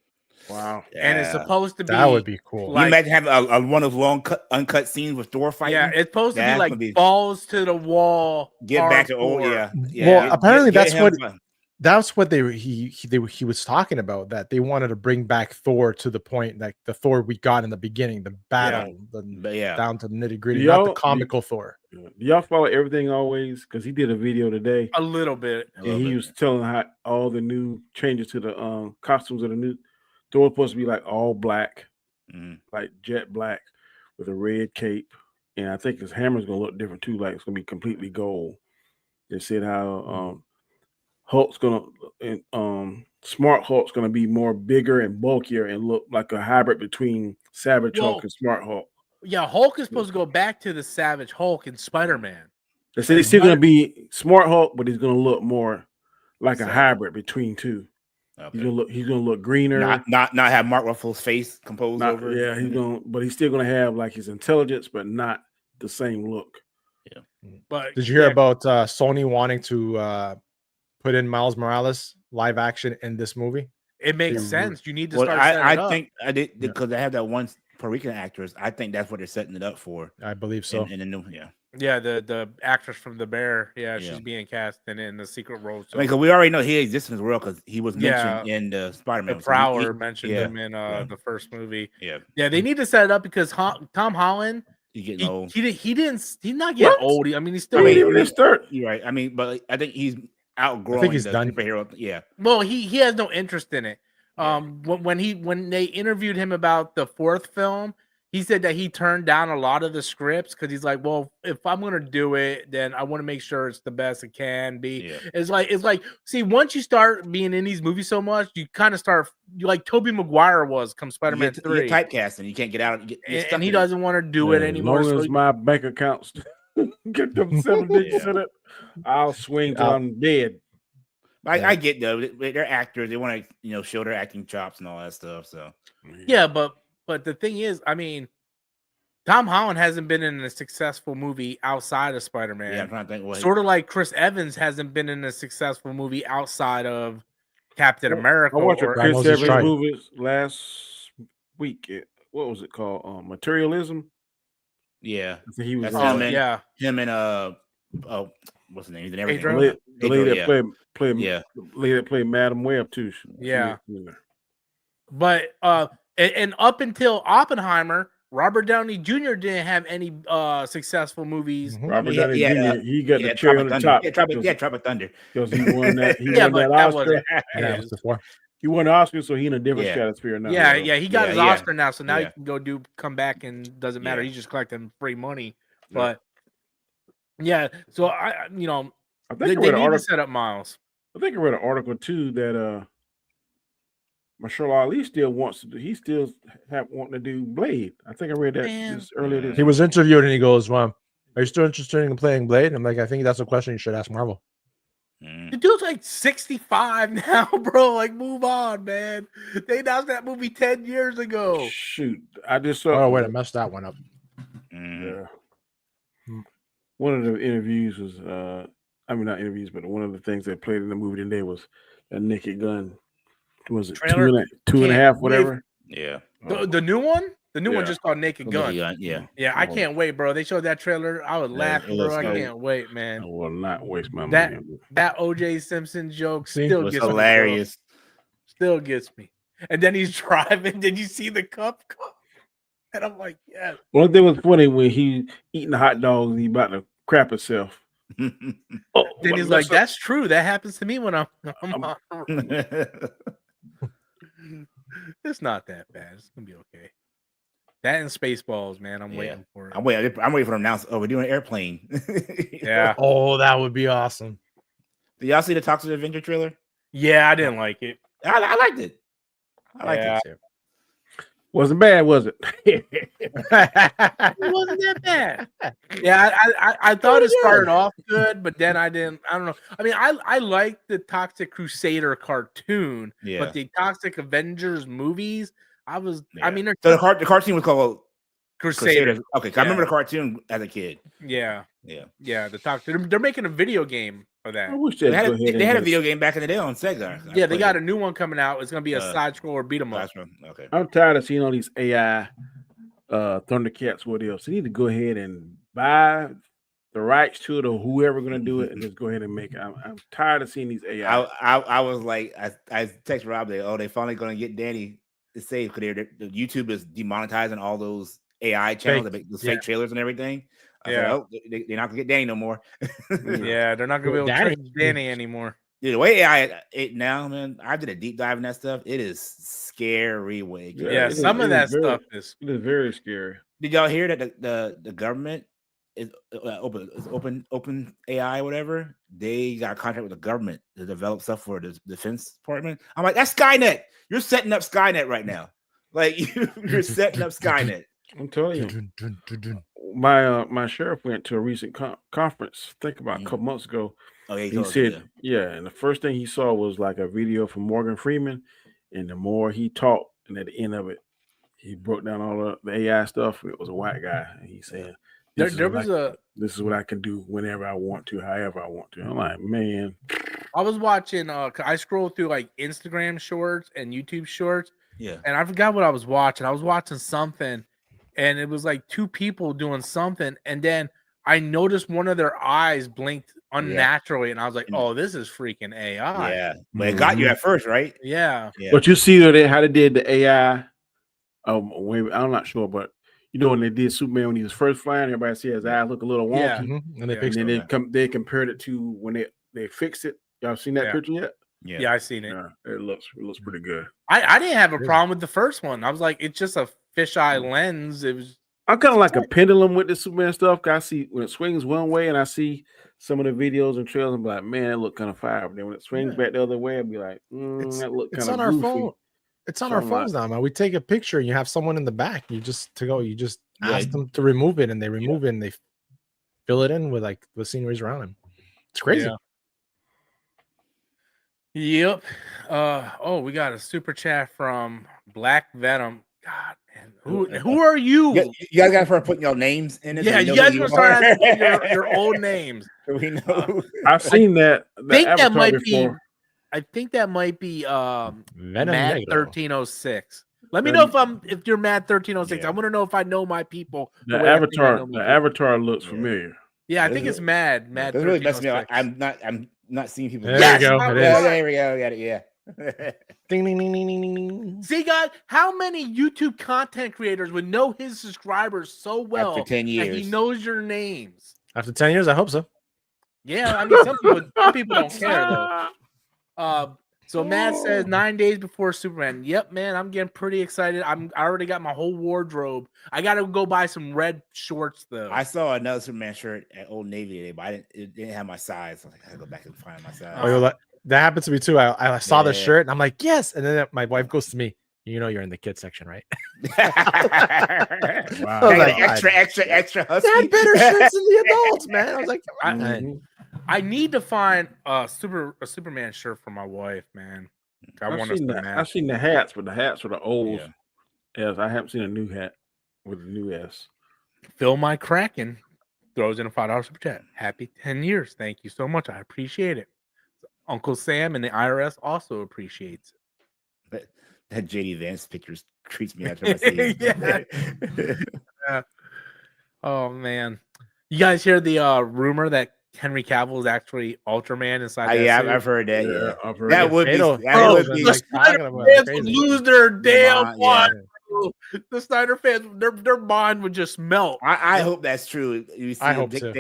Wow. Yeah. And it's supposed to be. That would be cool. Like, you imagine having one of those long uncut scenes with Thor fighting. Yeah, it's supposed to be like balls to the wall. Get back to old. Yeah. Well, apparently that's what he was talking about, that they wanted to bring back Thor to the point like the Thor we got in the beginning, the battle, down to the nitty gritty, not the comical Thor. Do y'all follow everything always? Because he did a video today. A little bit. And he was telling how all the new changes to the costumes of the new Thor was supposed to be like all black, like jet black with a red cape. And I think his hammer's going to look different too. Like it's going to be completely gold. They said how Hulk's going to, Smart Hulk's going to be more bigger and bulkier and look like a hybrid between Savage Hulk and Smart Hulk. Yeah, Hulk is supposed to go back to the Savage Hulk in Spider-Man. They said he's still going to be Smart Hulk, but he's going to look more like a hybrid between two. Okay. He's gonna look greener. Not have Mark Ruffalo's face composed over. Yeah, but he's still gonna have like his intelligence, but not the same look. Yeah. But did you hear about Sony wanting to put in Miles Morales live action in this movie? It makes sense. You need to start setting it up. I think I did because they have that one Puerto Rican actress. I think that's what they're setting it up for. I believe so. In the new, Yeah, the actress from The Bear. Yeah, she's being cast in the secret role. So. I mean, because we already know he exists in the world because he was mentioned in the Spider-Man. Prowler mentioned him in the first movie. Yeah, they need to set it up because Tom Holland. He's getting old. He's not getting old. I mean, he's still. You're right. I mean, but I think he's outgrowing. I think he's done. Superhero. Yeah. Well, he has no interest in it. When they interviewed him about the 4th film, he said that he turned down a lot of the scripts because he's like, well, if I'm gonna do it, then I want to make sure it's the best it can be. Yeah. It's like, see, once you start being in these movies so much, you kind of start like Tobey Maguire was come Spider-Man 3. You get typecast and you can't get out. And he doesn't want to do it anymore. As long as my bank accounts get them 7 digits in it, I'll swing till I'm dead. I get though. They're actors. They want to show their acting chops and all that stuff. So yeah, but the thing is, I mean, Tom Holland hasn't been in a successful movie outside of Spider-Man. Yeah, I'm trying to think. Sort of like Chris Evans hasn't been in a successful movie outside of Captain America. I watched Chris Evans movies last week. What was it called? Materialism. Yeah, he was. Him and what's the name? He's in everything. The lady that played Madam Web too. Yeah. But and up until Oppenheimer, Robert Downey Jr. didn't have any successful movies. Robert Downey Jr. He got the cherry on the top. Tropic Thunder. Because he won that. He won that Oscar. That was before. He won the Oscar, so he's in a different stratosphere now. Yeah, he got his Oscar now, so now he can come back and doesn't matter. He's just collecting free money. But so I think they need to set up Miles. I think I read an article too that Marshall Ali still wants to do. He still wanting to do Blade. I think I read that just earlier this. He was interviewed and he goes, "Well, are you still interested in playing Blade?" I'm like, I think that's a question you should ask Marvel. The dude's like 65 now, bro. Like, move on, man. They announced that movie 10 years ago. Shoot, I just saw. Oh wait, I messed that one up. Yeah. One of the interviews was, not interviews, but one of the things they played in the movie today was a Naked Gun. Was it two and a half, whatever? Yeah. The new one? The new one just called Naked Gun. Yeah. Yeah, I can't wait, bro. They showed that trailer. I was laughing, bro. I can't wait, man. I will not waste my money. That OJ Simpson joke still gets hilarious. Me. Still gets me. And then he's driving. Did you see the cup? And I'm like, yeah. One thing was funny when he eating the hot dogs and he about to crap himself. Then he's like, that's true. That happens to me when I'm on. It's not that bad. It's gonna be okay. That and Spaceballs, man. I'm waiting for it. I'm waiting for them to announce. Oh, we're doing an airplane. Yeah. Oh, that would be awesome. Did y'all see the Toxic Avenger trailer? Yeah, I didn't like it. I liked it. I liked it too. Wasn't bad, was it? It wasn't that bad. Yeah, I thought it started off good, but then I don't know. I mean, I like the Toxic Crusader cartoon, but the Toxic Avengers movies, I mean, so the cartoon was called Crusader. Okay, I remember the cartoon as a kid. Yeah. The Toxic. They're making a video game of that. I wish they had a video game back in the day on Sega. Yeah, they got a new one coming out. It's gonna be a side scroller beat 'em up. Okay. I'm tired of seeing all these AI Thundercats. What else? They need to go ahead and buy the rights to it, or whoever going to do it, and just go ahead and make it. I'm tired of seeing these AI. I was like, I text Rob there. Oh, they finally going to get Danny to save because the YouTube is demonetizing all those AI channels that make those fake trailers and everything. They're not gonna get Danny no more. Yeah, they're not gonna be able to train Danny anymore. Dude, the way AI now, man, I did a deep dive in that stuff. It is scary way. Yeah, some of that stuff is very scary. Did y'all hear that the government is open AI, whatever? They got a contract with the government to develop stuff for the Defense Department. I'm like, that's Skynet. You're setting up Skynet right now. Like you're setting up Skynet. I'm telling you. My sheriff went to a recent conference, think about a couple months ago. Oh, yeah, he said, and the first thing he saw was like a video from Morgan Freeman, and the more he talked, and at the end of it, he broke down all the AI stuff. It was a white guy, and he said, "This is what I can do whenever I want to, however I want to." I'm like, man. I was watching. I scrolled through like Instagram Shorts and YouTube Shorts. Yeah, and I forgot what I was watching. I was watching something. And it was like two people doing something, and then I noticed one of their eyes blinked unnaturally, and I was like, "Oh, this is freaking AI." Yeah, but it got you at first, right? Yeah. But you see how they did the AI. I'm not sure, but you know when they did Superman when he was first flying, everybody said his eyes look a little wonky, and they compared it to when they fixed it. Y'all seen that picture yet? Yeah, I seen it. It looks pretty good. I didn't have a problem with the first one. I was like, it's just a fisheye lens. It was. I'm kind of like a pendulum with the Superman stuff. I see when it swings one way, and I see some of the videos and trailers, and be like, man, that look kind of fire. But then when it swings back the other way, I'd be like, that look kind of. It's on our phone. It's on our phones now, man. We take a picture, and you have someone in the back. You just ask them to remove it, and they remove it, and they fill it in with like the sceneries around them. It's crazy. Yep. We got a super chat from Black Venom. God, man. Who are you? You guys got to start putting your names in it. Yeah, you guys got to start asking your old names. We know. I've seen that. I think that might be Venom Mad 1306. Let me know if you're Mad 1306. I want to know if I know my people. The avatar looks familiar. Yeah, I think it's Mad. That's really messing me up. I'm not seeing people. There you go. There we go. Got it. Yeah. Ding, ding, ding, ding, ding, ding. See, guys, how many YouTube content creators would know his subscribers so well after 10 years? That he knows your names. After 10 years, I hope so. Yeah, I mean, some people don't care though. So Matt says 9 days before Superman. Yep, man, I'm getting pretty excited. I already got my whole wardrobe. I got to go buy some red shorts though. I saw another Superman shirt at Old Navy today, but it didn't have my size. So I was like, I gotta go back and find my size. That happened to me too. I saw the shirt and I'm like, yes. And then my wife goes to me, you know, you're in the kids section, right? Wow. Like, extra husky. They had better shirts than the adults, man. I was like, I need to find a Superman shirt for my wife, man. I've seen the hats, but the hats are the old S. I haven't seen a new hat with a new S. Phil My Kraken throws in a $5 super chat. Happy 10 years. Thank you so much. I appreciate it. Uncle Sam and the IRS also appreciates it. That JD Vance pictures creeps me out. I see it. Yeah. Oh man, you guys hear the rumor that Henry Cavill is actually Ultraman inside? I've heard that. Yeah, I've heard that would be. The Snyder fans would lose their damn mind. The Snyder fans, their mind would just melt. I hope that's true. You see, I hope so.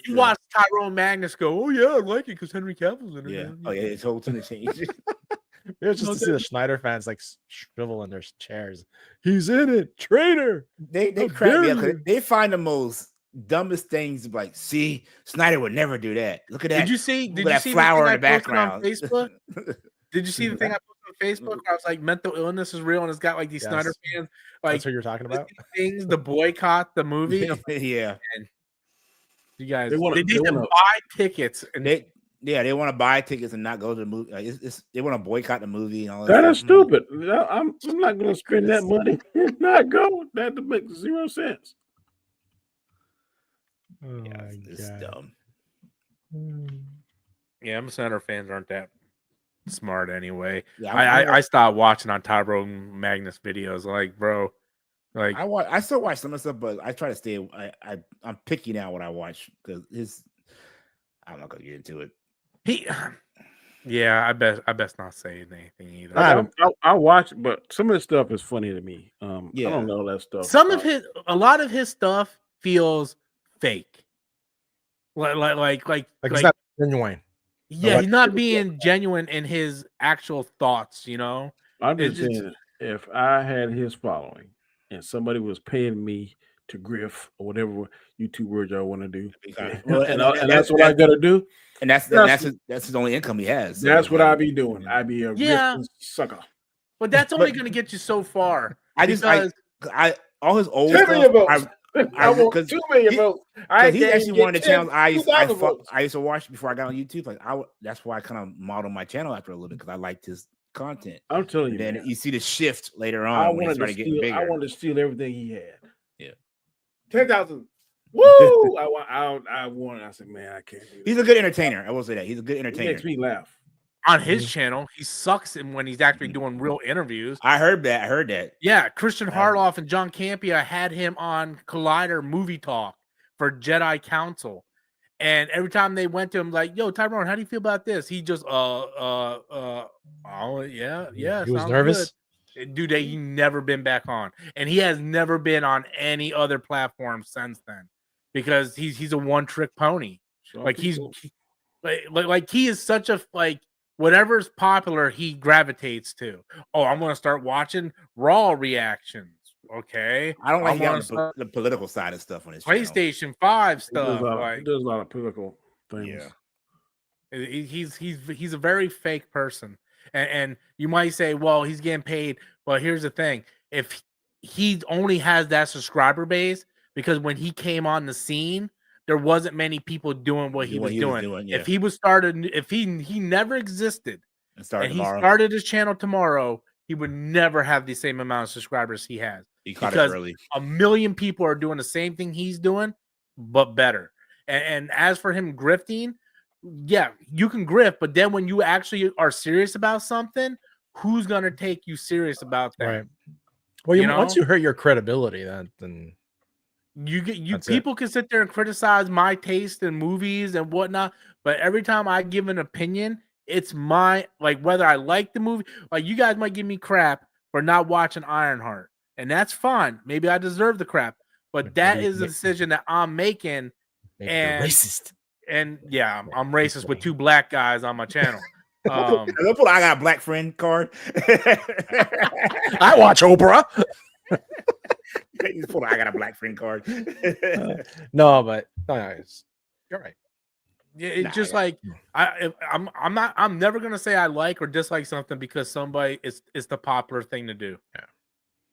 You watch Tyrone Magnus go, oh yeah, I like it because Henry Cavill's in it. Yeah. Oh yeah, it's whole to change. It was just to see the Schneider fans like shrivel in their chairs. He's in it, traitor. They crack me up. They find the most dumbest things. Like, see, Snyder would never do that. Look at that. Did you see that flower in the background on Facebook? Did you see the thing I posted Facebook. I was like, mental illness is real, and it's got like these Snyder fans. Like, that's what you're talking about. Things to boycott the movie. Yeah, and you guys, they need to buy tickets, and they want to buy tickets and not go to the movie. They want to boycott the movie and all that. Is stupid. I'm not going to spend that money and not go. That makes 0 sense. Oh yeah, it's dumb. Yeah, Snyder fans aren't that smart anyway. Yeah, I stopped watching on Tyrone Magnus videos. Like, bro, like I still watch some of the stuff, but I try to stay. I'm picky now what I watch because I'm not gonna get into it. Yeah, I best not say anything either. I watch, but some of the stuff is funny to me. I don't know that stuff. A lot of his stuff feels fake. Like it's not genuine. Yeah, he's not being genuine in his actual thoughts, you know. I'm just saying, if I had his following and somebody was paying me to griff or whatever YouTube word y'all want to do, and that's what I gotta do, and that's his only income he has. So that's what I'd be doing. I'd be a griff sucker. But that's only going to get you so far. All his old stuff. I want 2 million votes. He's actually one of the channels I used to watch before I got on YouTube. Like that's why I kind of modeled my channel after a little bit because I liked his content. I'm telling you. Then you see the shift later on. I wanted to steal everything he had. Yeah, 10,000. Woo! I won. I said, man, I can't do that. He's a good entertainer. I will say that he's a good entertainer. He makes me laugh. On his channel, he sucks when he's actually doing real interviews. I heard that. Yeah, Christian Harloff and John Campea had him on Collider Movie Talk for Jedi Council. And every time they went to him, like, yo, Tyrone, how do you feel about this? He just, oh, yeah. He was nervous. Good. Dude, he never been back on. And he has never been on any other platform since then because he's a one-trick pony. Like, he is such a, like, whatever's popular, he gravitates to. Oh, I'm going to start watching Raw reactions. Okay. I don't like the political side of stuff on his PlayStation channel. 5 stuff. He does a lot of political things. Yeah. He's a very fake person. And you might say, well, he's getting paid. Well, here's the thing. If he only has that subscriber base, because when he came on the scene, there wasn't many people doing what he was doing. If he was started, if he never existed and he started his channel tomorrow, he would never have the same amount of subscribers he has. He caught it early. 1 million people are doing the same thing he's doing, but better. And as for him grifting, yeah, you can grift, but then when you actually are serious about something, who's gonna take you serious about that? Right. Well, once you hurt your credibility, then people can sit there and criticize my taste in movies and whatnot, but every time I give an opinion, it's my, like, whether I like the movie, like, you guys might give me crap for not watching Ironheart, and that's fine. Maybe I deserve the crap, but that is a decision that I'm making. And racist. And yeah, I'm racist with 2 black guys on my channel. I got a black friend card. I watch Oprah. I got a black friend card. No, you're right. Yeah, it's just like I'm never gonna say I like or dislike something because somebody it's the popular thing to do. Yeah.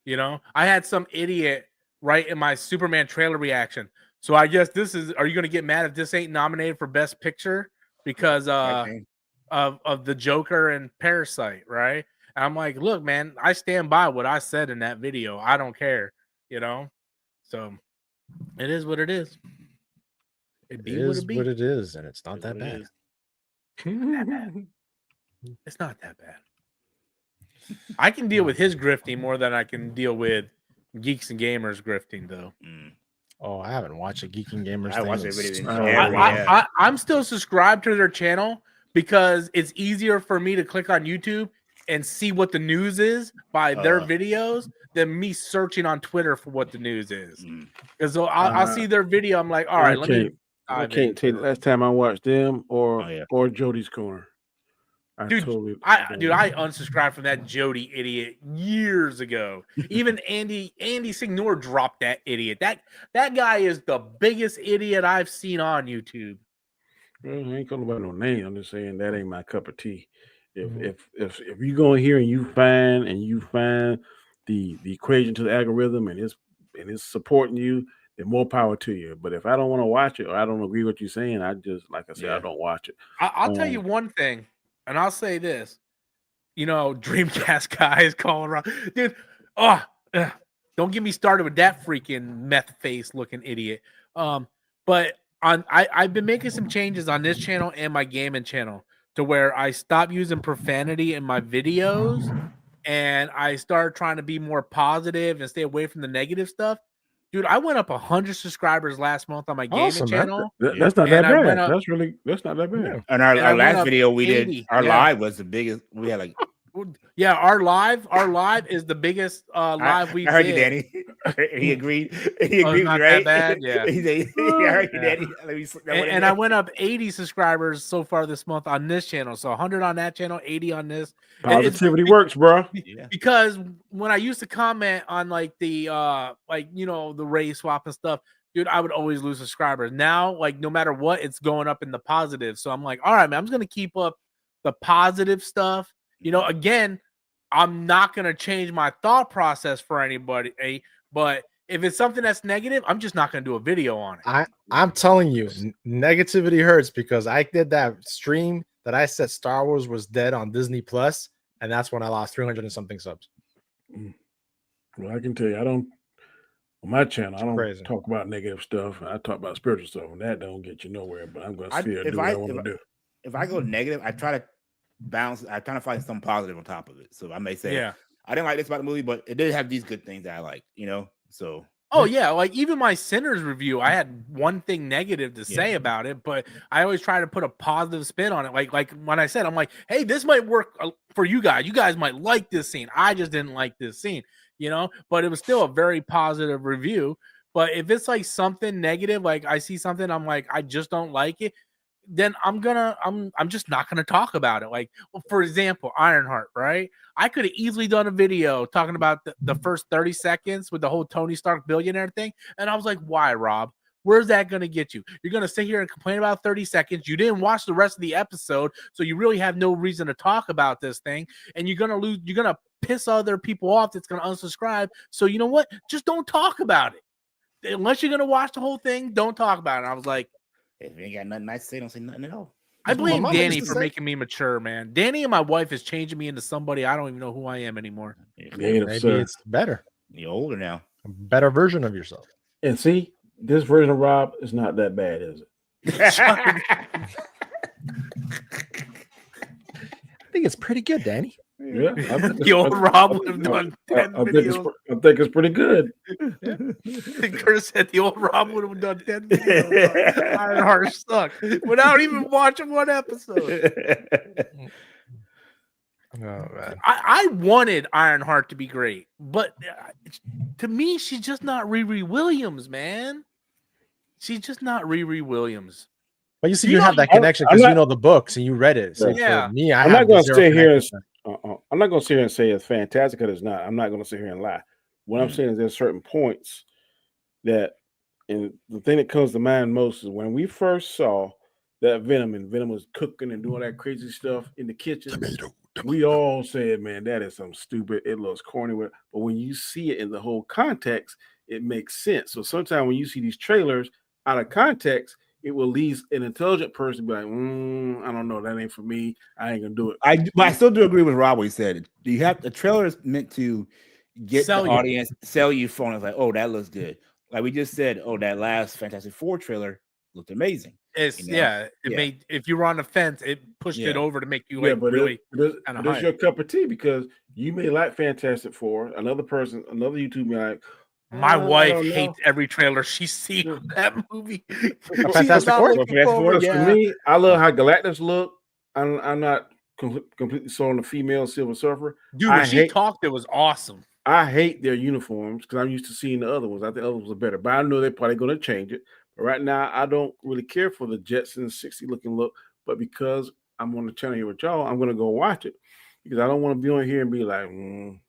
You know, I had some idiot write in my Superman trailer reaction. So I guess are you gonna get mad if this ain't nominated for Best Picture because of the Joker and Parasite, right? And I'm like, look, man, I stand by what I said in that video. I don't care, you know. So it is what it is. It is what it is, and it's not that bad. It's not that bad. I can deal with his grifting more than I can deal with Geeks and Gamers grifting, though. Oh, I haven't watched a Geek and Gamers. I watched it. I'm still subscribed to their channel because it's easier for me to click on YouTube and see what the news is by their videos than me searching on Twitter for what the news is. Because I'll see their video, I'm like, all right, let me. I can't tell you the last time I watched them or Jody's Corner. I unsubscribed from that Jody idiot years ago. Even Andy Signore dropped that idiot. That guy is the biggest idiot I've seen on YouTube. Well, I ain't calling about no name. I'm just saying that ain't my cup of tea. If you go in here and you find the equation to the algorithm and it's supporting you, then more power to you. But if I don't want to watch it or I don't agree with what you're saying, I just, like I said, I don't watch it. I'll tell you one thing, and I'll say this. Dreamcast guy is calling around, dude. Don't get me started with that freaking meth face looking idiot. But I've been making some changes on this channel and my gaming channel to where I stop using profanity in my videos and I start trying to be more positive and stay away from the negative stuff. Dude, I went up 100 subscribers last month on my gaming channel. That's not that bad. That's not that bad. And our last video we 80, did, our live was the biggest. We had like, our live is the biggest live we did. I heard you, Danny. He agreed. He agreed. Not right? that bad. Yeah. I heard you, Danny. And I went up 80 subscribers so far this month on this channel. So 100 on that channel, 80 on this. Positivity works, bro. Because when I used to comment on like the the race swap and stuff, dude, I would always lose subscribers. Now, like no matter what, it's going up in the positive. So I'm like, all right, man, I'm just gonna keep up the positive stuff. Again, I'm not going to change my thought process for anybody, but if it's something that's negative, I'm just not going to do a video on it. I'm telling you, negativity hurts because I did that stream that I said Star Wars was dead on Disney Plus, and that's when I lost 300 and something subs. Well, I can tell you, on my channel, I don't talk about negative stuff. I talk about spiritual stuff, and that don't get you nowhere, but I'm going to still do what I want to do. If I go negative, I try to balance. I try to find something positive on top of it. So I may say, I didn't like this about the movie, but it did have these good things that I like, So like even my Sinners review, I had one thing negative to say about it, but I always try to put a positive spin on it. Like when I said, I'm like, hey, this might work for you guys. You guys might like this scene. I just didn't like this scene, but it was still a very positive review. But if it's like something negative, like I see something, I'm like, I just don't like it, then I'm just not gonna talk about it. Like, for example, Ironheart, right? I could have easily done a video talking about the first 30 seconds with the whole Tony Stark billionaire thing, and I was like, why, Rob? Where's that gonna get you? You're gonna sit here and complain about 30 seconds. You didn't watch the rest of the episode, so you really have no reason to talk about this thing, and you're gonna piss other people off that's gonna unsubscribe. So you know what? Just don't talk about it. Unless you're gonna watch the whole thing, don't talk about it. And I was like, if you ain't got nothing nice to say, don't say nothing at all. I blame Danny for making me mature, man. Danny and my wife is changing me into somebody I don't even know who I am anymore. Maybe it's better. You're older now. A better version of yourself. And see, this version of Rob is not that bad, is it? I think it's pretty good, Danny. Yeah, the old Rob would have done 10 videos. I think it's pretty good. Curtis said the old Rob would have done 10 videos. Ironheart sucked without even watching one episode. Oh, man. I wanted Ironheart to be great, but to me, she's just not Riri Williams, man. She's just not Riri Williams. But you see, you have that connection because you know the books and you read it. So yeah, for me, I'm not going to sit here. I'm not going to sit here and say it's fantastic because it's not. I'm not going to sit here and lie. What I'm saying is there's certain points that, and the thing that comes to mind most is when we first saw that Venom, and Venom was cooking and doing that crazy stuff in the kitchen. We all said, man, that is some stupid. It looks corny. But when you see it in the whole context, it makes sense. So sometimes when you see these trailers out of context, it will lead an intelligent person to be like, I don't know, that ain't for me. I ain't gonna do it. But I still do agree with Rob what he said. Do you have the trailer is meant to get the audience, sell you phone? It's like, oh, that looks good. Like we just said, oh, that last Fantastic Four trailer looked amazing. It made, if you were on the fence, it pushed it over to make you really it's your cup of tea because you may like Fantastic Four. Another YouTube may like. My wife hates every trailer she's seen of that movie. Fantastic Four. For me, I love how Galactus look. I'm not completely sold on the female Silver Surfer. Dude, when she talked, it was awesome. I hate their uniforms because I'm used to seeing the other ones. I think the other ones are better, but I know they're probably going to change it. But right now, I don't really care for the Jetsons 60 looking look. But because I'm on the channel here with y'all, I'm going to go watch it because I don't want to be on here and be like, I don't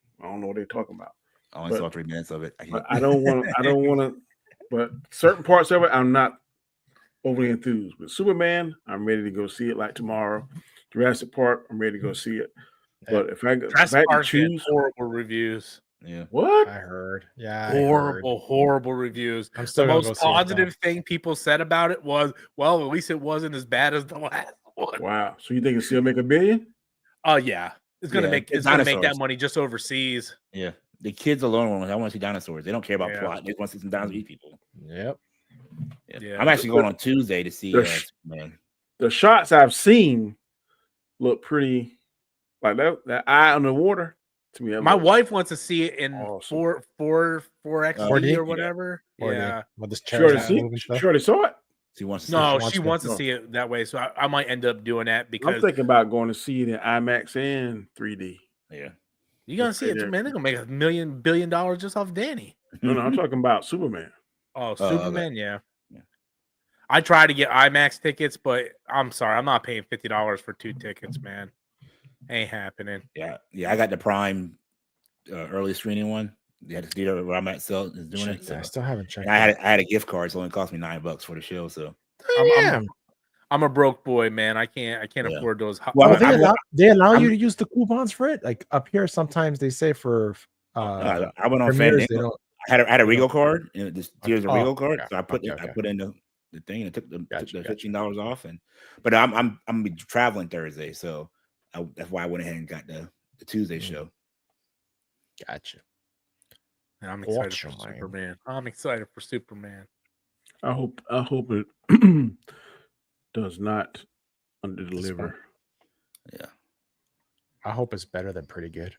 know what they're talking about. I only saw 3 minutes of it. I don't want to. But certain parts of it, I'm not overly enthused. But Superman, I'm ready to go see it like tomorrow. Jurassic Park, I'm ready to go see it. But if I Jurassic Park choose, horrible reviews. Yeah. What? I heard. Yeah. Horrible reviews. I'm still the gonna most go positive thing people said about it was, well, at least it wasn't as bad as the last one. Wow. So you think it'll still make $1 billion? Oh yeah. It's gonna make that money just overseas. Yeah. The kids alone, I want to see dinosaurs. They don't care about Yeah. plot. They just want to see some dinosaurs eat people. Yep. Yeah. I'm actually going on Tuesday to see man. The shots I've seen look pretty like that eye on the water. To me, my wife wants to see it in awesome. 4XD or whatever. Yeah. She already saw it. She wants to see it that way. So I might end up doing that because I'm thinking about going to see it in IMAX and 3D. Yeah. You're gonna see it, man. They're gonna make $1 billion just off Danny. No, I'm talking about Superman. Oh, Superman, yeah. I tried to get IMAX tickets, but I'm sorry, I'm not paying $50 for 2 tickets, man. Ain't happening. Yeah. I got the Prime early screening one. Yeah, the theater where I'm at is doing it. So. I still haven't checked. I had a gift card, so it only cost me $9 for the show. So I'm a broke boy, man. I can't afford those. Well, they allow you to use the coupons for it. Like up here, sometimes they say for. I went on Fandango. I had a Regal card, and here's a Regal card, so I put in the thing, and it took the $15 off. But I'm gonna be traveling Thursday, so that's why I went ahead and got the Tuesday show. Gotcha. And I'm excited for Superman. I'm excited for Superman. I hope it does not underdeliver. Yeah. I hope it's better than pretty good.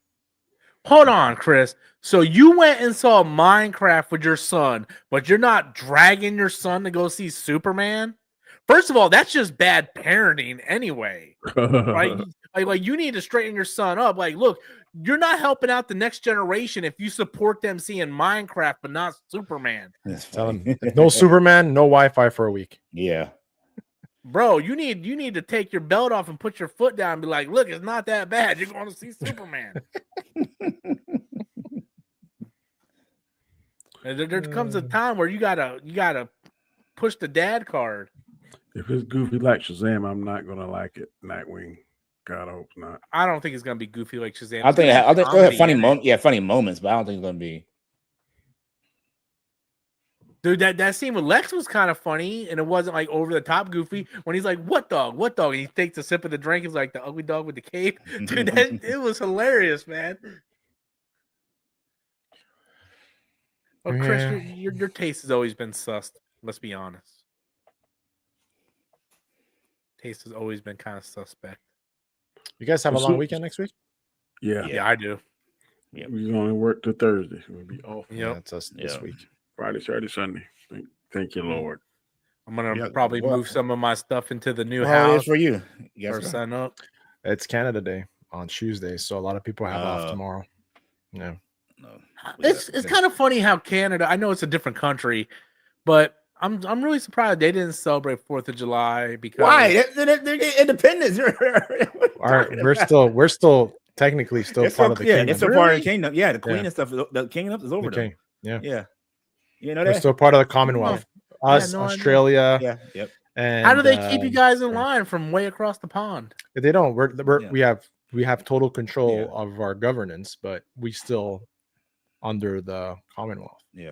Hold on, Chris. So you went and saw Minecraft with your son, but you're not dragging your son to go see Superman? First of all, that's just bad parenting anyway. Right? Like you need to straighten your son up. Like, look, you're not helping out the next generation if you support them seeing Minecraft but not Superman. Tell them no Superman, no Wi-Fi for a week. Yeah. Bro, you need to take your belt off and put your foot down and be like, look, it's not that bad. You're going to see Superman. There comes a time where you gotta push the dad card. If it's goofy like Shazam, I'm not gonna like it. Nightwing. God, I hope not. I don't think it's gonna be goofy like Shazam. I think they'll have funny moments. Yeah, funny moments, but I don't think it's gonna be. Dude, that scene with Lex was kind of funny, and it wasn't like over the top goofy. When he's like, "What dog? What dog?" and he takes a sip of the drink. He's like the ugly dog with the cape. Dude, it was hilarious, man. Oh, Chris, your taste has always been sus. Let's be honest. Taste has always been kind of suspect. You guys have a long weekend next week? Yeah, I do. Yeah, we only work till Thursday. We'll be off. Yeah, that's us this week. Friday, Saturday, Sunday. Thank you, Lord. I'm gonna probably move some of my stuff into the new house. house For you. Or sign up. It's Canada Day on Tuesday, so a lot of people have off tomorrow. Yeah. No. It's kind of funny how Canada, I know it's a different country, but I'm really surprised they didn't celebrate 4th of July because why? They're independence. All right, we're still technically still part of the kingdom. It's still part of the kingdom. Yeah, the queen and stuff. The kingdom is over there. Yeah. You know that? We're still part of the Commonwealth. Australia. Yeah. Yep. And how do they keep you guys in line from way across the pond? They don't. We have total control of our governance, but we still under the Commonwealth. Yeah.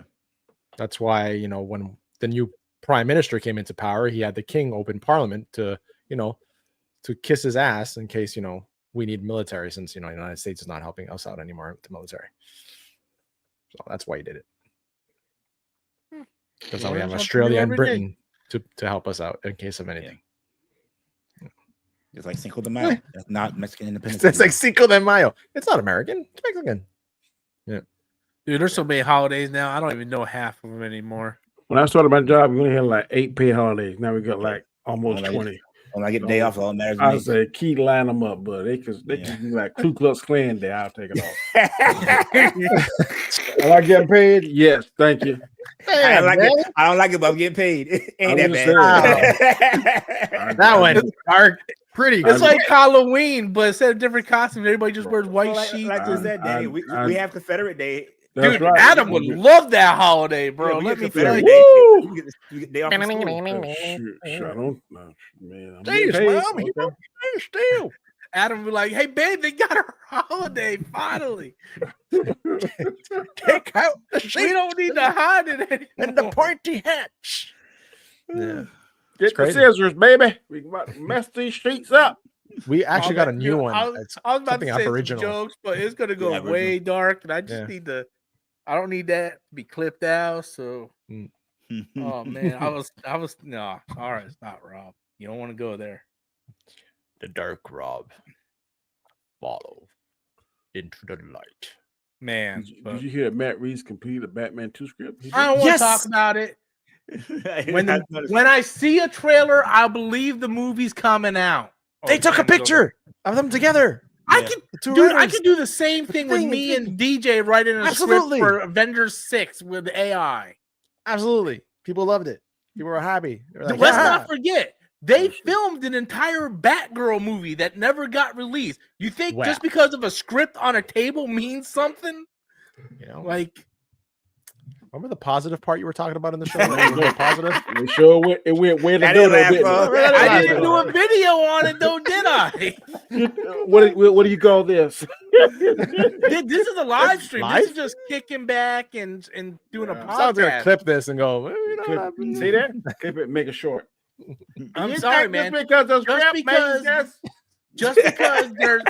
That's why, when the new prime minister came into power, he had the king open parliament to kiss his ass in case, we need military since, the United States is not helping us out anymore with the military. So that's why he did it. Because now we have Australia and Britain to help us out in case of anything. Yeah. It's like Cinco de Mayo. That's not Mexican independence. It's like Cinco de Mayo. It's not American. It's Mexican. Yeah. Dude, there's so many holidays now. I don't even know half of them anymore. When I started my job, we only had like 8 paid holidays. Now we got like almost 20. When I get a day off, all that matters. I say, key line them up, but they can be like Ku Klux Klan Day. I'll take it off. Will I get paid? Yes, thank you. I don't like it, but I'm getting paid. Ain't that bad? That one are pretty. It's like Halloween, but instead of different costumes, everybody just wears white sheets. Like you said, Danny, we have Confederate Day Dude, right. Adam would love that holiday, bro. Yeah, let me tell you. Woo! Day off from school. Sure, I don't know. Man, I'm Jeez, paid. Mom, he won't be still. Adam would be like, hey, babe, they got our holiday finally. Take out the sheet. We don't need to hide it anymore. And the pointy hats. Yeah. Get the scissors, baby. We about to mess these streets up. We actually got a new one. I was about to say some jokes, but it's gonna go way dark, and I just need to. I don't need that to be clipped out. So, oh man, I was no. All right, stop, Rob. You don't want to go there. The dark Rob. Follow into the light. Man, did you hear Matt Reeves completed a Batman 2 script? I don't want to talk about it. When I see a trailer, I believe the movie's coming out. They took a picture of them together. I can do the same thing with me and DJ writing a script for Avengers 6 with AI. Absolutely. People loved it. People were happy. Like, let's not forget, they filmed an entire Batgirl movie that never got released. You think just because of a script on a table means something? You know, like, remember the positive part you were talking about in the show? Positive. We sure it went way to go. I didn't do a video on it though, did I? What do you call this? This is a live stream. This is just kicking back and doing a podcast. Sounds gonna clip this and go. See that? Clip it, make it short. I'm sorry, man. Just because there's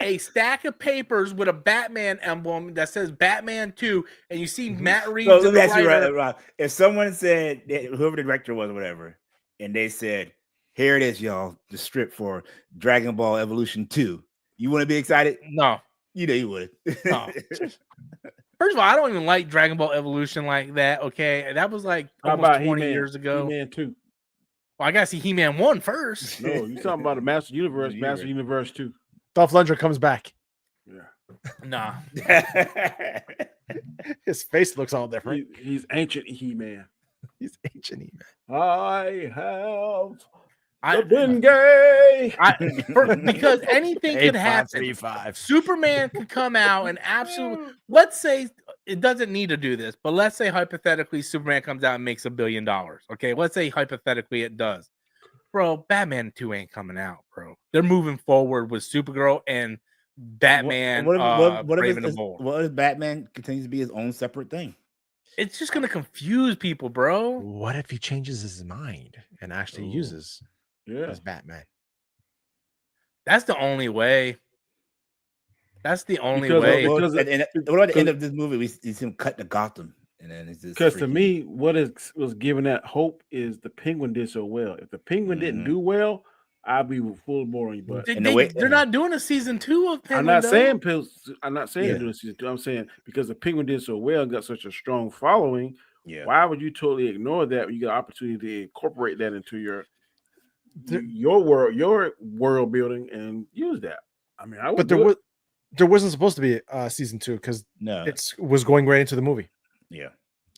a stack of papers with a Batman emblem that says Batman 2, and you see Matt Reeves. So let me ask you, Rob. If someone said, whoever the director was or whatever, and they said, here it is, y'all, the strip for Dragon Ball Evolution 2, you wouldn't be excited? No. You know you would. No. First of all, I don't even like Dragon Ball Evolution like that, okay? That was like almost 20 years ago. He-Man 2. Well, I gotta see He-Man 1 first. No, you're talking about the Master Universe, Master Universe 2. Dolph Lundgren comes back. Yeah. Nah. His face looks all different. He's ancient He-Man. He's ancient He-Man. I've been gay. Because anything could happen. Superman could come out and absolutely. Let's say it doesn't need to do this, but let's say hypothetically Superman comes out and makes $1 billion. Okay, let's say hypothetically it does. Bro, Batman 2 ain't coming out, bro. They're moving forward with Supergirl and Batman. What if Batman continues to be his own separate thing? It's just gonna confuse people, bro. What if he changes his mind and actually uses as Batman? That's the only way. That's the only way. What at the end of this movie, we see him cut to Gotham, and then it's just because to me, what was giving that hope is the Penguin did so well. If the Penguin didn't do well, I'd be full boring. But they're not doing a season 2 of Penguin. I'm not saying they're doing season 2. I'm saying because the Penguin did so well and got such a strong following. Yeah. Why would you totally ignore that when you got an opportunity to incorporate that into your world building and use that? I mean, I would. But there wasn't supposed to be season 2 because it was going right into the movie. Yeah,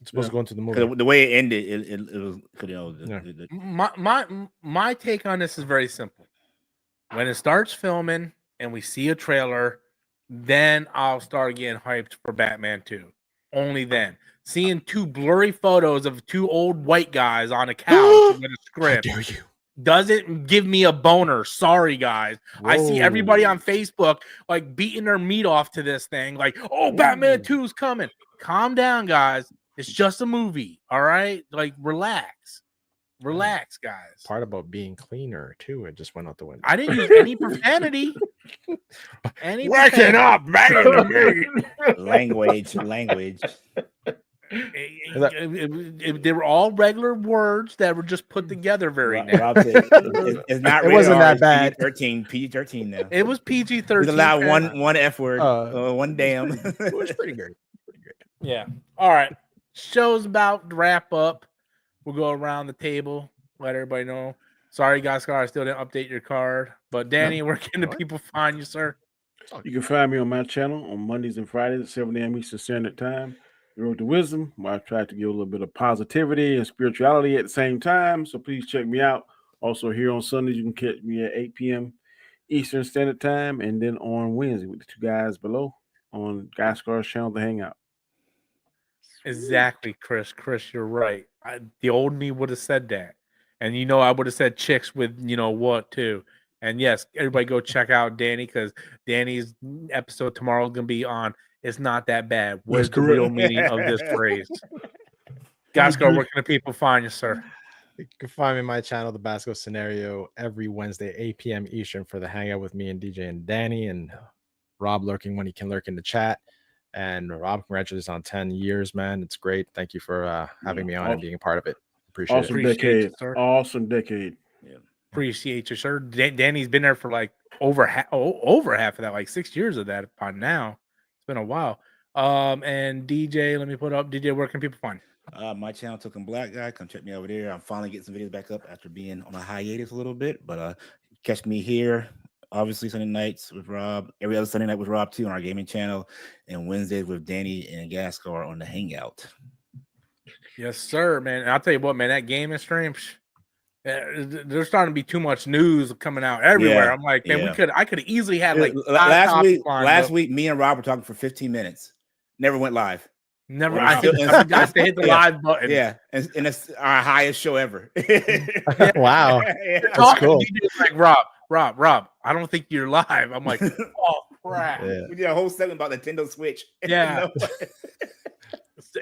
it's supposed to go into the movie. The way it ended, it was. My take on this is very simple. When it starts filming and we see a trailer, then I'll start getting hyped for Batman 2. Only then. Seeing 2 blurry photos of 2 old white guys on a couch with a script. How dare you? Doesn't give me a boner. Sorry, guys. Whoa. I see everybody on Facebook like beating their meat off to this thing. Like, Batman 2 is coming. Calm down, guys. It's just a movie. All right? Like, relax. Relax, guys. Part about being cleaner, too. It just went out the window. I didn't use any profanity. Waking up, man. Language. They were all regular words that were just put together very nice. It's not. It wasn't that bad. PG-13 now. It was PG-13. We allowed one F word, one damn. It was pretty good. Yeah. All right. Show's about to wrap up. We'll go around the table, let everybody know. Sorry, guys, I still didn't update your card. But Danny, where can the people find you, sir? You can find me on my channel on Mondays and Fridays at 7 a.m. Eastern Standard Time. The Road to Wisdom, where I try to give a little bit of positivity and spirituality at the same time. So please check me out. Also here on Sundays, you can catch me at 8 p.m. Eastern Standard Time. And then on Wednesday with the 2 guys below on Guy Scar's channel, The Hangout. Exactly, Chris. Chris, you're right. The old me would have said that. And I would have said chicks with what too. And yes, everybody go check out Danny because Danny's episode tomorrow is gonna be on It's Not That Bad. What's the real meaning of this phrase? Gasco, where can the people find you, sir? You can find me on my channel, The Basco Scenario, every Wednesday, 8 p.m. Eastern for the hangout with me and DJ and Danny, and Rob lurking when he can lurk in the chat. And Rob, congratulations on 10 years, man. It's great. Thank you for having me on and being a part of it. Appreciate it. Decade, sir. Awesome decade. Yeah. Appreciate you, sir. Danny's been there for like over half of that, like 6 years of that by now. It's been a while. And DJ, let me put up DJ. Where can people find you? My channel, Token Black Guy. Come check me over there. I'm finally getting some videos back up after being on a hiatus a little bit, but catch me here. Obviously, Sunday nights with Rob. Every other Sunday night with Rob too on our gaming channel, and Wednesdays with Danny and Gascar on the Hangout. Yes, sir, man. And I'll tell you what, man. That gaming stream, there's starting to be too much news coming out everywhere. I'm like, man, I could easily have like last week, me and Rob were talking for 15 minutes. Never went live. Never. I forgot to hit the live button. Yeah, and it's our highest show ever. Wow, that's cool. Like Rob, I don't think you're live. I'm like, oh crap. Yeah. We did a whole segment about Nintendo Switch. Yeah.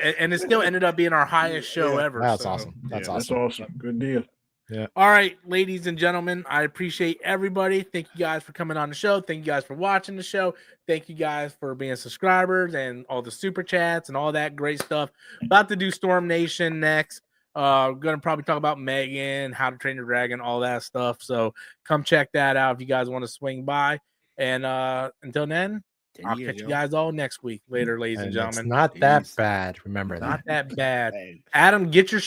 And it still ended up being our highest show ever. That's awesome. That's awesome. Good deal. Yeah. All right, ladies and gentlemen, I appreciate everybody. Thank you guys for coming on the show. Thank you guys for watching the show. Thank you guys for being subscribers and all the super chats and all that great stuff. About to do Storm Nation next. Gonna probably talk about Megan, How to Train Your Dragon, all that stuff. So come check that out if you guys want to swing by. And until then, I'll catch you guys all next week. Later, ladies and gentlemen. It's not that bad. Remember that. Not that bad. Adam, get your